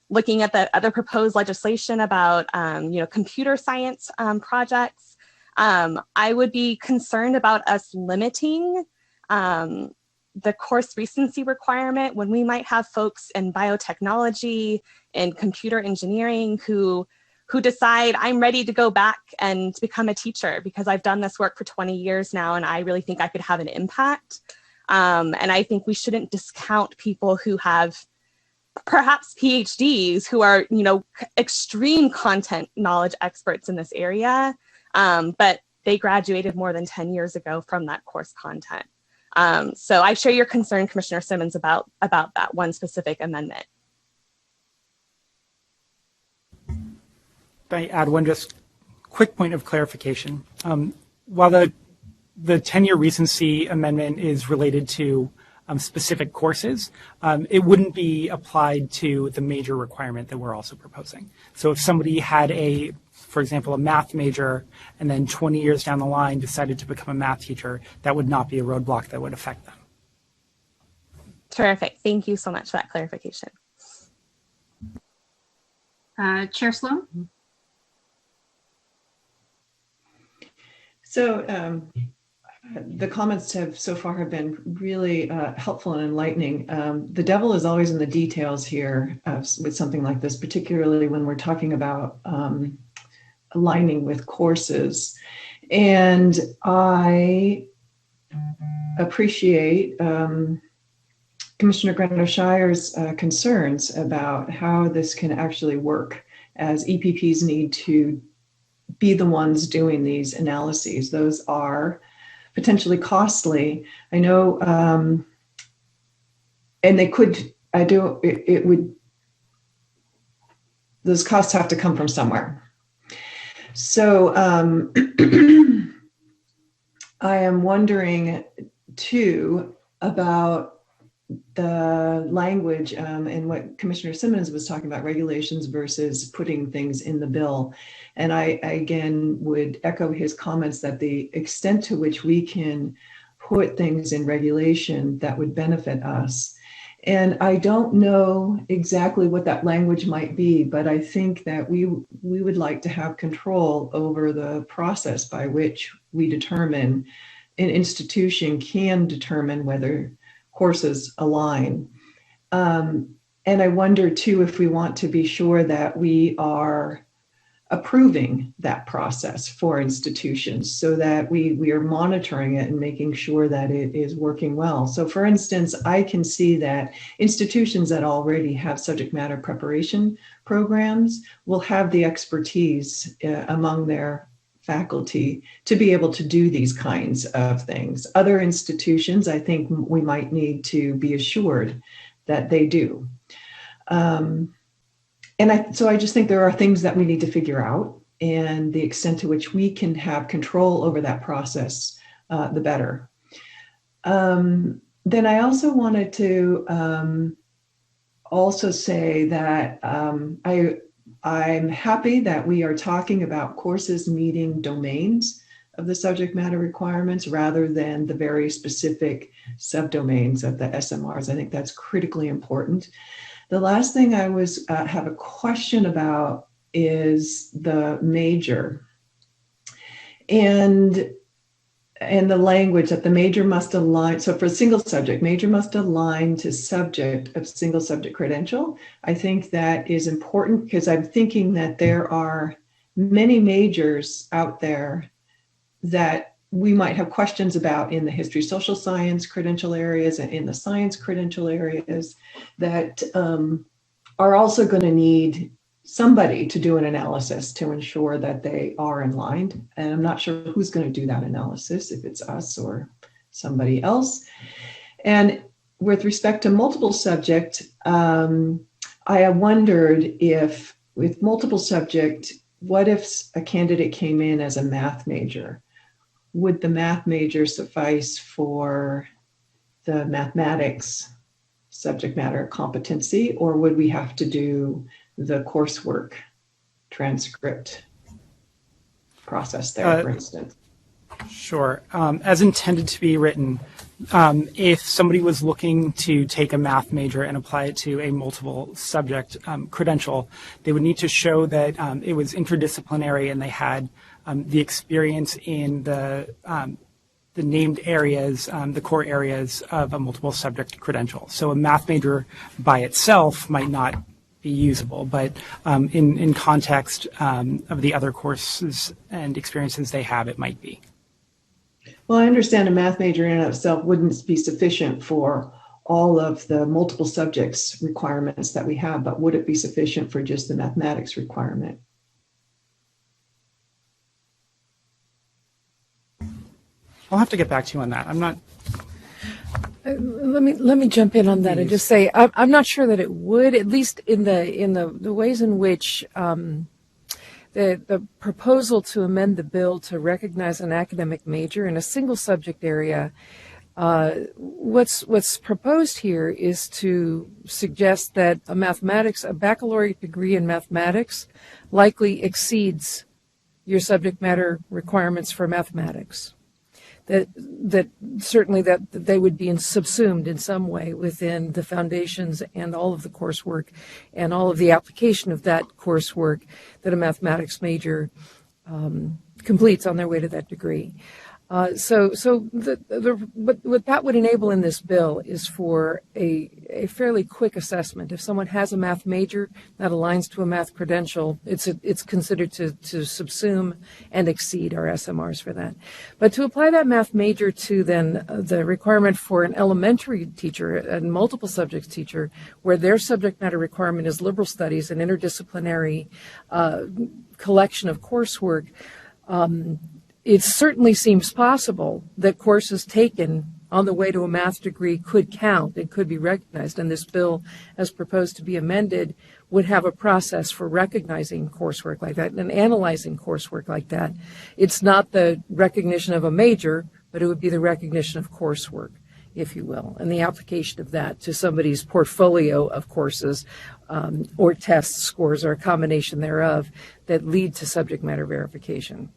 Looking at the other proposed legislation about, you know, computer science projects, I would be concerned about us limiting the course recency requirement when we might have folks in biotechnology and computer engineering who decide I'm ready to go back and become a teacher because I've done this work for 20 years now and I really think I could have an impact. And I think we shouldn't discount people who have perhaps PhDs who are, you know, extreme content knowledge experts in this area, but they graduated more than 10 years ago from that course content. So I share your concern, Commissioner Simmons, about that one specific amendment. Can I add one just quick point of clarification? While the 10-year recency amendment is related to specific courses, it wouldn't be applied to the major requirement that we're also proposing. So if somebody had for example, a math major, and then 20 years down the line decided to become a math teacher, that would not be a roadblock that would affect them. Terrific. Thank you so much for that clarification. Chair Sloan? So the comments so far have been really helpful and enlightening. The devil is always in the details here with something like this, particularly when we're talking about aligning with courses. And I appreciate Commissioner Grano-Shire's concerns about how this can actually work, as EPPs need to be the ones doing these analyses. Those are potentially costly. I know, and they could, those costs have to come from somewhere. So I am wondering too about the language and what Commissioner Simmons was talking about, regulations versus putting things in the bill. And I again would echo his comments that the extent to which we can put things in regulation that would benefit us. And I don't know exactly what that language might be, but I think that we would like to have control over the process by which we determine, an institution can determine whether courses align. And I wonder too, if we want to be sure that we are approving that process for institutions so that we are monitoring it and making sure that it is working well. So for instance, I can see that institutions that already have subject matter preparation programs will have the expertise among their faculty to be able to do these kinds of things. Other institutions, I think we might need to be assured that they do. So I just think there are things that we need to figure out, and the extent to which we can have control over that process, the better. Then I also wanted to also say that I'm happy that we are talking about courses meeting domains of the subject matter requirements rather than the very specific subdomains of the SMRs. I think that's critically important. The last thing I have a question about is the major and the language that the major must align. So for a single subject, major must align to subject of single subject credential. I think that is important because I'm thinking that there are many majors out there that we might have questions about in the history, social science credential areas and in the science credential areas that are also going to need somebody to do an analysis to ensure that they are in line. And I'm not sure who's going to do that analysis, if it's us or somebody else. And with respect to multiple subject, I wondered if with multiple subject, what if a candidate came in as a math major? Would the math major suffice for the mathematics subject matter competency, or would we have to do the coursework transcript process there, for instance? Sure. As intended to be written, if somebody was looking to take a math major and apply it to a multiple subject credential, they would need to show that it was interdisciplinary and they had the experience in the named areas, the core areas of a multiple subject credential. So a math major by itself might not be usable, but in context of the other courses and experiences they have, it might be. Well, I understand a math major in and of itself wouldn't be sufficient for all of the multiple subjects requirements that we have, but would it be sufficient for just the mathematics requirement? I'll have to get back to you on that. I'm not. Let me jump in on that and just say I'm not sure that it would, at least in the ways in which the proposal to amend the bill to recognize an academic major in a single subject area. What's proposed here is to suggest that a baccalaureate degree in mathematics likely exceeds your subject matter requirements for mathematics. That certainly that they would be subsumed in some way within the foundations and all of the coursework and all of the application of that coursework that a mathematics major completes on their way to that degree. What that would enable in this bill is for a fairly quick assessment. If someone has a math major that aligns to a math credential, it's considered to subsume and exceed our SMRs for that. But to apply that math major to then the requirement for an elementary teacher and multiple subjects teacher, where their subject matter requirement is liberal studies and interdisciplinary collection of coursework, it certainly seems possible that courses taken on the way to a math degree could count and could be recognized. And this bill, as proposed to be amended, would have a process for recognizing coursework like that and analyzing coursework like that. It's not the recognition of a major, but it would be the recognition of coursework, if you will, and the application of that to somebody's portfolio of courses or test scores or a combination thereof that lead to subject matter verification.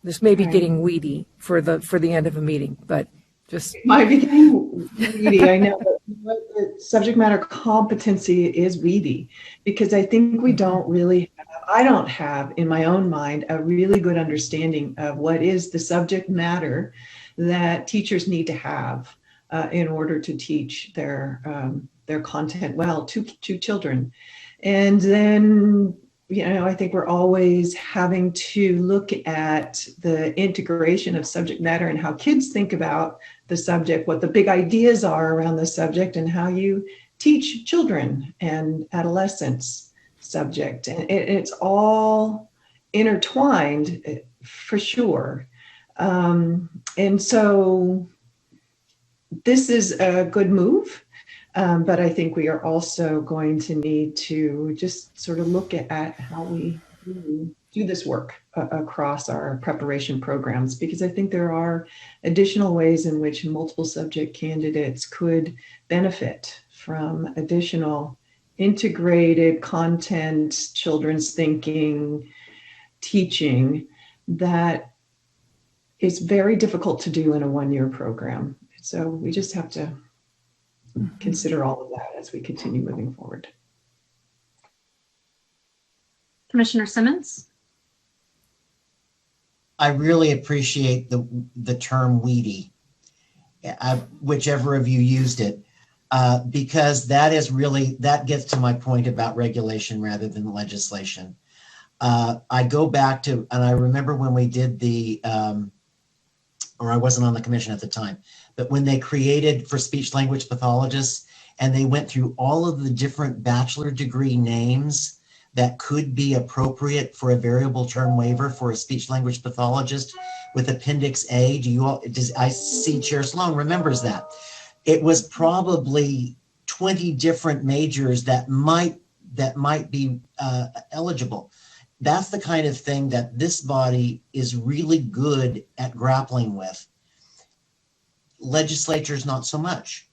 This may be getting weedy for the end of a meeting, but just it might be getting weedy. I know, but the subject matter competency is weedy because I think we don't really I don't have in my own mind a really good understanding of what is the subject matter that teachers need to have in order to teach their content well to children. And then I think we're always having to look at the integration of subject matter and how kids think about the subject, what the big ideas are around the subject, and how you teach children and adolescents subject. And it's all intertwined for sure. And so this is a good move. But I think we are also going to need to just sort of look at how we do this work across our preparation programs, because I think there are additional ways in which multiple subject candidates could benefit from additional integrated content, children's thinking, teaching that is very difficult to do in a one-year program. So we just have to consider all of that as we continue moving forward. Commissioner Simmons? I really appreciate the term weedy, whichever of you used it, because that gets to my point about regulation rather than legislation. I go back to, and I remember when we did the, or I wasn't on the commission at the time, but when they created for speech language pathologists, and they went through all of the different bachelor degree names that could be appropriate for a variable term waiver for a speech language pathologist with Appendix A. I see Chair Sloan remembers that. It was probably 20 different majors that might be eligible. That's the kind of thing that this body is really good at grappling with. Legislatures, not so much.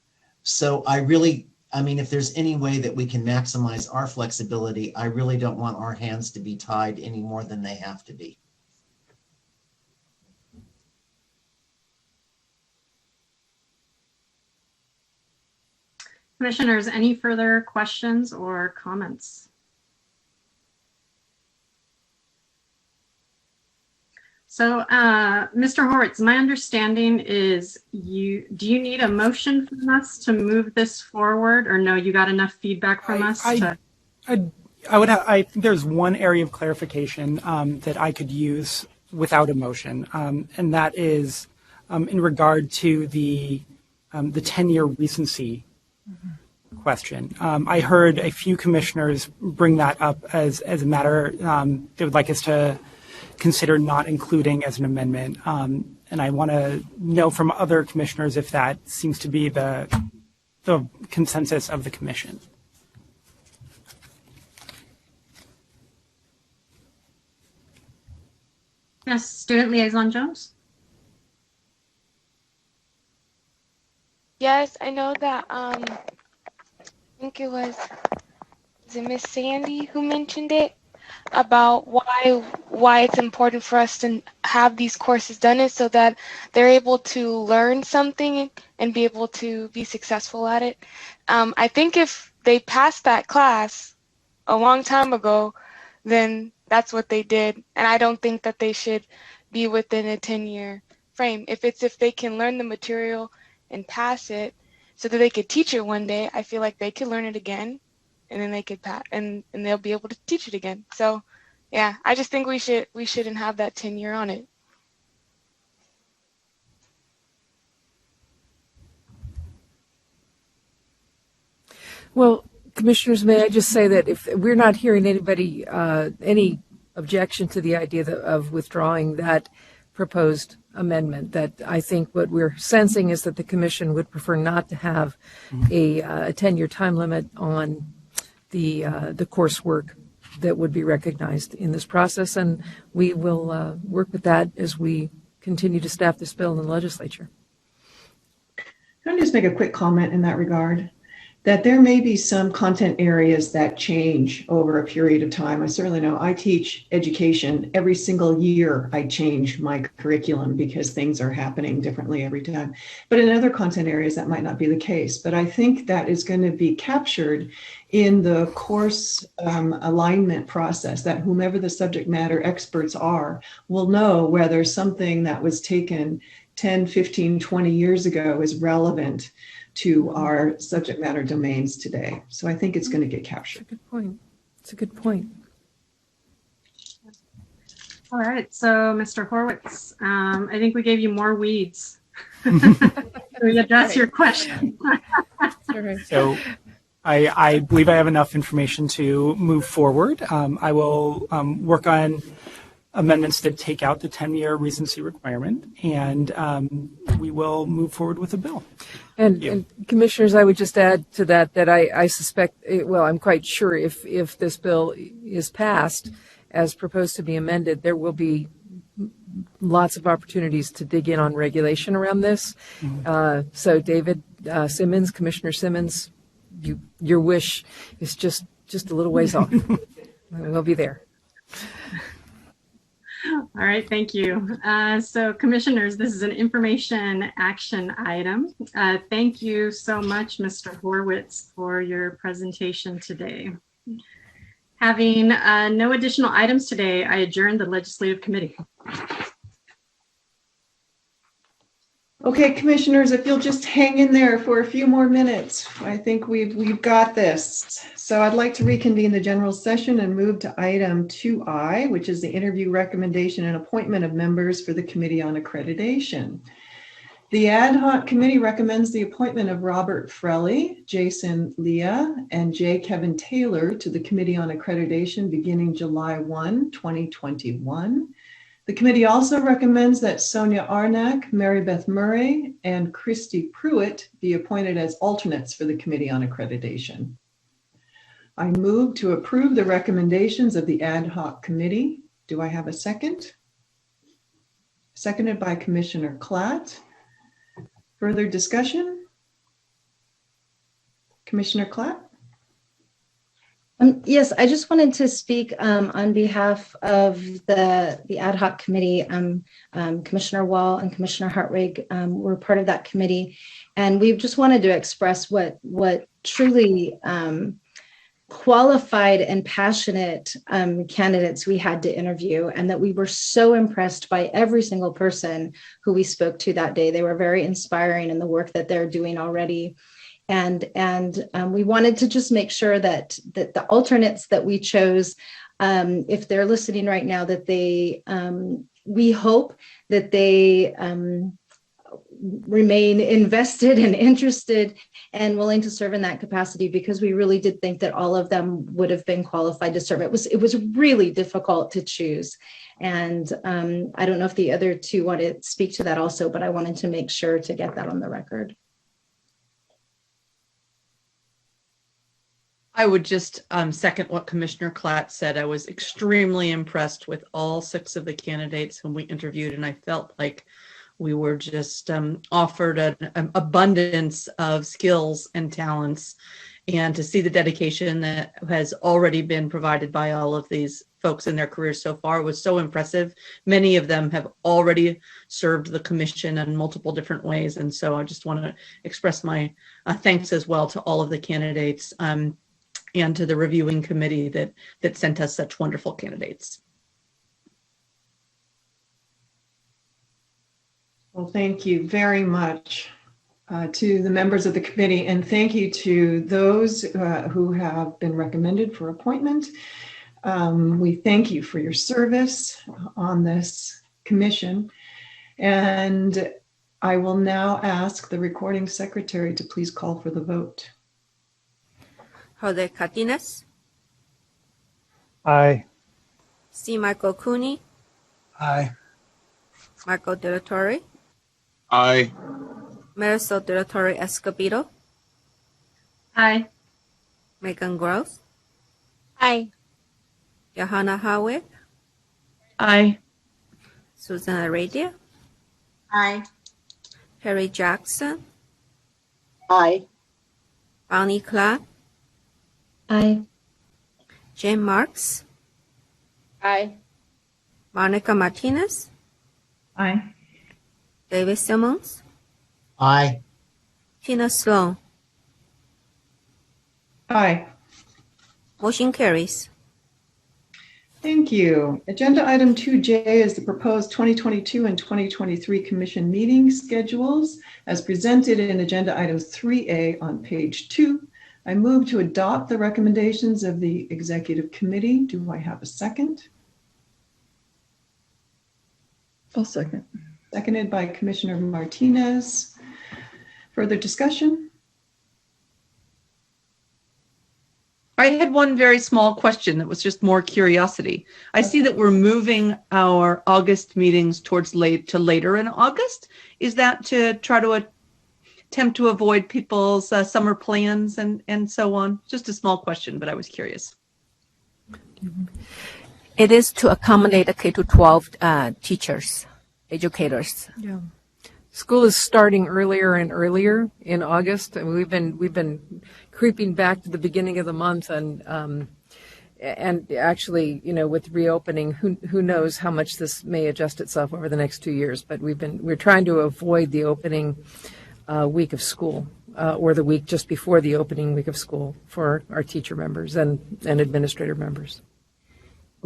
So I mean, if there's any way that we can maximize our flexibility, I really don't want our hands to be tied any more than they have to be. Commissioners, any further questions or comments? So, Mr. Horwitz, my understanding is do you need a motion from us to move this forward, or no, you got enough feedback from us? I think there's one area of clarification that I could use without a motion, and that is in regard to the 10-year recency question. I heard a few commissioners bring that up as a matter they would like us to consider not including as an amendment. And I want to know from other commissioners if that seems to be the consensus of the commission. Yes, Student Liaison Jones. Yes, I know that, I think it was Miss Sandy who mentioned it, about why it's important for us to have these courses done, is so that they're able to learn something and be able to be successful at it. I think if they passed that class a long time ago, then that's what they did. And I don't think that they should be within a 10-year frame. If they can learn the material and pass it so that they could teach it one day, I feel like they could learn it again, and then they could pass, and they'll be able to teach it again. So yeah, I just think we shouldn't have that 10-year on it. Well, Commissioners, may I just say that if we're not hearing anybody, any objection to the idea of withdrawing that proposed amendment, that I think what we're sensing is that the Commission would prefer not to have a 10-year time limit on the coursework that would be recognized in this process, and we will work with that as we continue to staff this bill in the legislature. Can I just make a quick comment in that regard? That there may be some content areas that change over a period of time. I certainly know I teach education. Every single year I change my curriculum because things are happening differently every time. But in other content areas that might not be the case. But I think that is going to be captured in the course alignment process, that whomever the subject matter experts are will know whether something that was taken 10, 15, 20 years ago is relevant to our subject matter domains today. So I think it's going to get captured. That's a good point. It's a good point. All right, so Mr. Horwitz, I think we gave you more weeds. We address your question. So I believe I have enough information to move forward. I will work on amendments that take out the 10-year recency requirement, and we will move forward with the bill. And Commissioners, I would just add to that I suspect, well, I'm quite sure if this bill is passed as proposed to be amended, there will be lots of opportunities to dig in on regulation around this. So David Simmons, Commissioner Simmons, your wish is just a little ways off. We'll be there. All right, thank you. So Commissioners, this is an information action item. Thank you so much, Mr. Horwitz, for your presentation today. Having no additional items today, I adjourn the Legislative Committee. Okay, commissioners, if you'll just hang in there for a few more minutes, I think we've got this. So I'd like to reconvene the general session and move to item 2I, which is the interview recommendation and appointment of members for the Committee on Accreditation. The ad hoc committee recommends the appointment of Robert Frelly, Jason Leah, and J. Kevin Taylor to the Committee on Accreditation beginning July 1, 2021. The committee also recommends that Sonia Arnak, Mary Beth Murray, and Christy Pruitt be appointed as alternates for the Committee on Accreditation. I move to approve the recommendations of the ad hoc committee. Do I have a second? Seconded by Commissioner Klatt. Further discussion? Commissioner Klatt? Yes, I just wanted to speak on behalf of the ad hoc committee. Commissioner Wall and Commissioner Hartwig were part of that committee, and we just wanted to express what truly qualified and passionate candidates we had to interview, and that we were so impressed by every single person who we spoke to that day. They were very inspiring in the work that they're doing already. And we wanted to just make sure that the alternates that we chose, if they're listening right now, that they, we hope that they remain invested and interested and willing to serve in that capacity, because we really did think that all of them would have been qualified to serve. It was really difficult to choose. And I don't know if the other two want to speak to that also, but I wanted to make sure to get that on the record. I would just second what Commissioner Klatt said. I was extremely impressed with all 6 of the candidates whom we interviewed, and I felt like we were just offered an abundance of skills and talents. And to see the dedication that has already been provided by all of these folks in their careers so far was so impressive. Many of them have already served the commission in multiple different ways. And so I just want to express my thanks as well to all of the candidates and to the reviewing committee that sent us such wonderful candidates. Well, thank you very much to the members of the committee, and thank you to those who have been recommended for appointment. We thank you for your service on this commission, and I will now ask the recording secretary to please call for the vote. Jose Cardenas. Aye. C. Michael Cooney. Aye. Marco De La Torre. Aye. Marisol De La Torre Escobedo. Aye. Megan Gross. Aye. Johanna Howitt. Aye. Susan Aradia. Aye. Harry Jackson. Aye. Bonnie Klatt. Aye. Jane Marks. Aye. Monica Martinez. Aye. David Simmons. Aye. Tina Sloan. Aye. Motion carries. Thank you. Agenda item 2J is the proposed 2022 and 2023 commission meeting schedules as presented in agenda item 3A on page 2. I move to adopt the recommendations of the executive committee. Do I have a second? I'll second. Seconded by Commissioner Martinez. Further discussion? I had one very small question that was just more curiosity. I see that we're moving our August meetings towards later in August. Is that to try to attempt to avoid people's summer plans and so on? Just a small question, but I was curious. It is to accommodate the K-12 teachers, educators. Yeah. School is starting earlier and earlier in August, and we've been creeping back to the beginning of the month, and actually, you know, with reopening, who knows how much this may adjust itself over the next 2 years. But we're trying to avoid the opening week of school or the week just before the opening week of school for our teacher members and administrator members.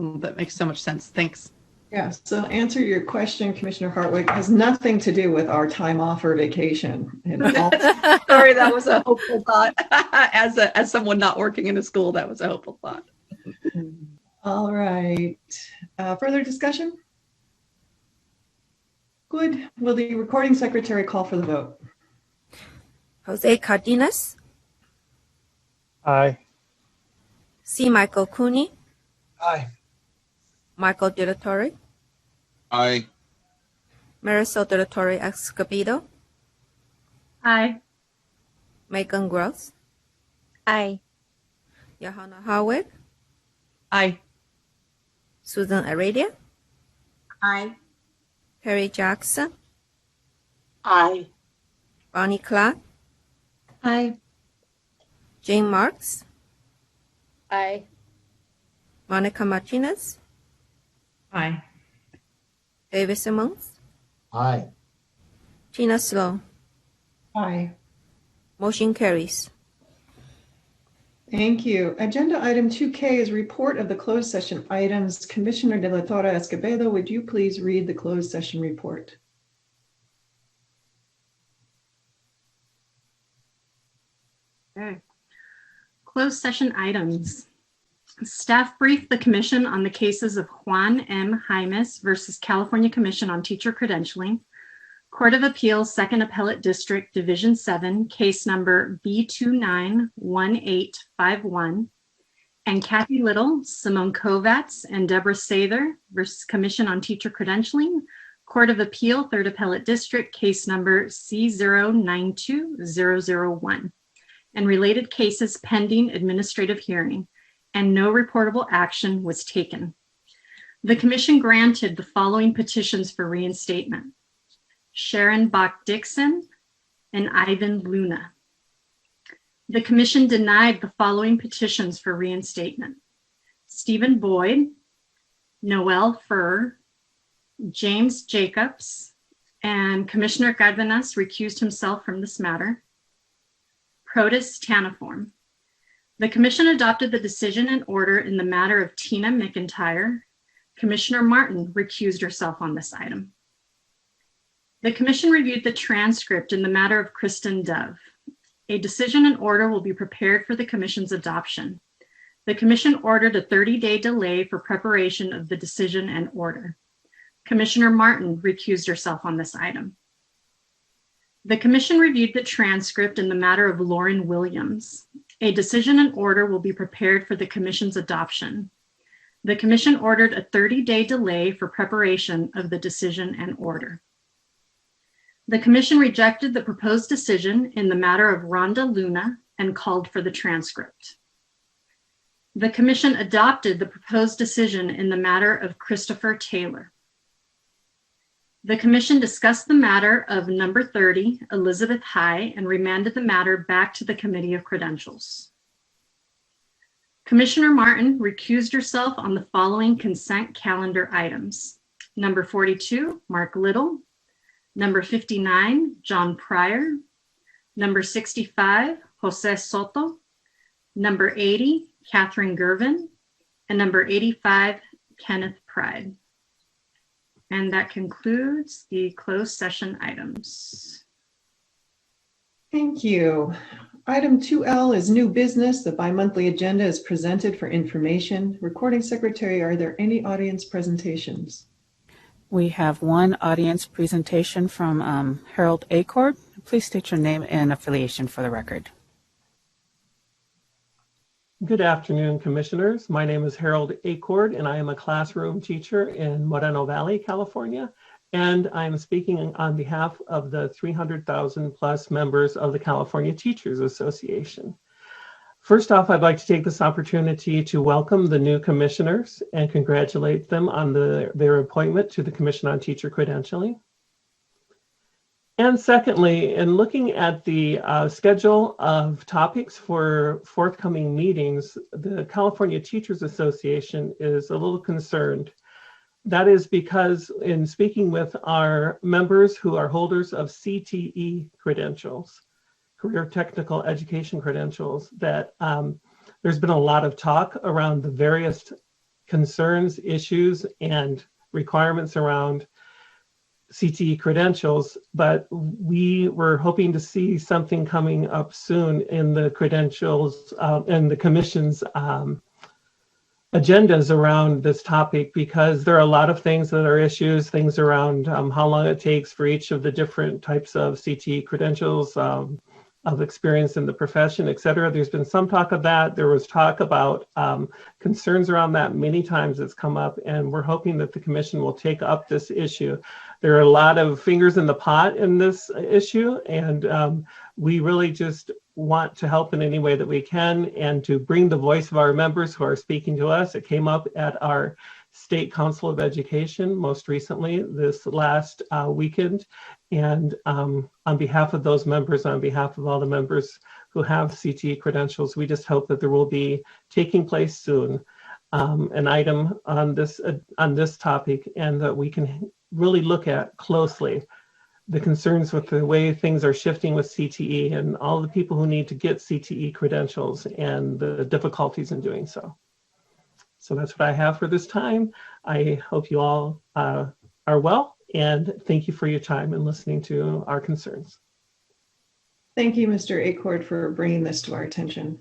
Ooh, that makes so much sense. Thanks. Yeah, so answer your question, Commissioner Hartwig, has nothing to do with our time off or vacation. Sorry, that was a hopeful thought. As someone not working in a school, that was a hopeful thought. All right. Further discussion? Good. Will the recording secretary call for the vote? Jose Cardenas, Aye. C. Michael Cooney, Aye. Michael Direttore, Aye. Marisol Direttore Escobedo, Aye. Megan Gross, Aye. Johanna Howard, Aye. Susan Aradia, Aye. Perry Jackson, Aye. Bonnie Clark, Aye. Jane Marks, Aye. Monica Martinez, Aye. David Simmons, Aye. Tina Sloan. Aye. Motion carries. Thank you. Agenda item 2K is report of the closed session items. Commissioner De La Torre Escobedo, would you please read the closed session report? Okay. Closed session items. Staff briefed the commission on the cases of Juan M. Jaimes versus California Commission on Teacher Credentialing, Court of Appeals, 2nd Appellate District, Division 7, case number B291851, and Kathy Little, Simone Kovats, and Deborah Sather versus Commission on Teacher Credentialing, Court of Appeal, 3rd Appellate District, case number C092001, and related cases pending administrative hearing, and no reportable action was taken. The commission granted the following petitions for reinstatement: Sharon Bach-Dixon and Ivan Luna. The commission denied the following petitions for reinstatement: Stephen Boyd, Noel Furr, James Jacobs, and Commissioner Cardenas recused himself from this matter. Protus Taniform. The commission adopted the decision and order in the matter of Tina McIntyre. Commissioner Martin recused herself on this item. The commission reviewed the transcript in the matter of Kristen Dove. A decision and order will be prepared for the commission's adoption. The commission ordered a 30-day delay for preparation of the decision and order. Commissioner Martin recused herself on this item. The commission reviewed the transcript in the matter of Lauren Williams. A decision and order will be prepared for the commission's adoption. The commission ordered a 30-day delay for preparation of the decision and order. The commission rejected the proposed decision in the matter of Rhonda Luna and called for the transcript. The commission adopted the proposed decision in the matter of Christopher Taylor. The commission discussed the matter of number 30, Elizabeth High, and remanded the matter back to the Committee of Credentials. Commissioner Martin recused herself on the following consent calendar items: number 42, Mark Little; number 59, John Pryor; number 65, Jose Soto; number 80, Catherine Gervin; and number 85, Kenneth Pride. And that concludes the closed session items. Thank you. Item 2L is new business. The bi-monthly agenda is presented for information. Recording secretary, are there any audience presentations? We have one audience presentation from Harold Acord. Please state your name and affiliation for the record. Good afternoon, Commissioners. My name is Harold Acord, and I am a classroom teacher in Moreno Valley, California. And I'm speaking on behalf of the 300,000 plus members of the California Teachers Association. First off, I'd like to take this opportunity to welcome the new commissioners and congratulate them on their appointment to the Commission on Teacher Credentialing. And secondly, in looking at the schedule of topics for forthcoming meetings, the California Teachers Association is a little concerned. That is because in speaking with our members who are holders of CTE credentials, Career Technical Education credentials, that there's been a lot of talk around the various concerns, issues, and requirements around CTE credentials, but we were hoping to see something coming up soon in the credentials and the Commission's agendas around this topic, because there are a lot of things that are issues, things around how long it takes for each of the different types of CTE credentials, of experience in the profession, et cetera. There's been some talk of that. There was talk about concerns around that many times it's come up, and we're hoping that the Commission will take up this issue. There are a lot of fingers in the pot in this issue, and we really just want to help in any way that we can and to bring the voice of our members who are speaking to us. It came up at our State Council of Education most recently this last weekend. And on behalf of those members, on behalf of all the members who have CTE credentials, we just hope that there will be taking place soon an item on this topic, and that we can really look at closely the concerns with the way things are shifting with CTE and all the people who need to get CTE credentials and the difficulties in doing so. So that's what I have for this time. I hope you all are well, and thank you for your time and listening to our concerns. Thank you, Mr. Acord, for bringing this to our attention.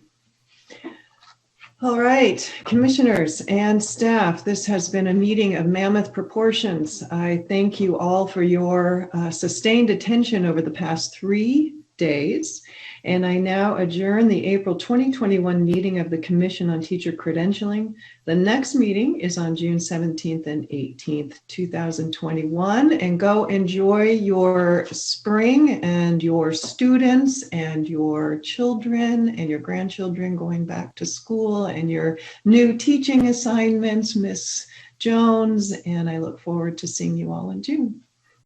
All right, commissioners and staff, this has been a meeting of mammoth proportions. I thank you all for your sustained attention over the past 3 days. And I now adjourn the April 2021 meeting of the Commission on Teacher Credentialing. The next meeting is on June 17th and 18th, 2021. And go enjoy your spring and your students and your children and your grandchildren going back to school and your new teaching assignments, Miss Jones. And I look forward to seeing you all in June.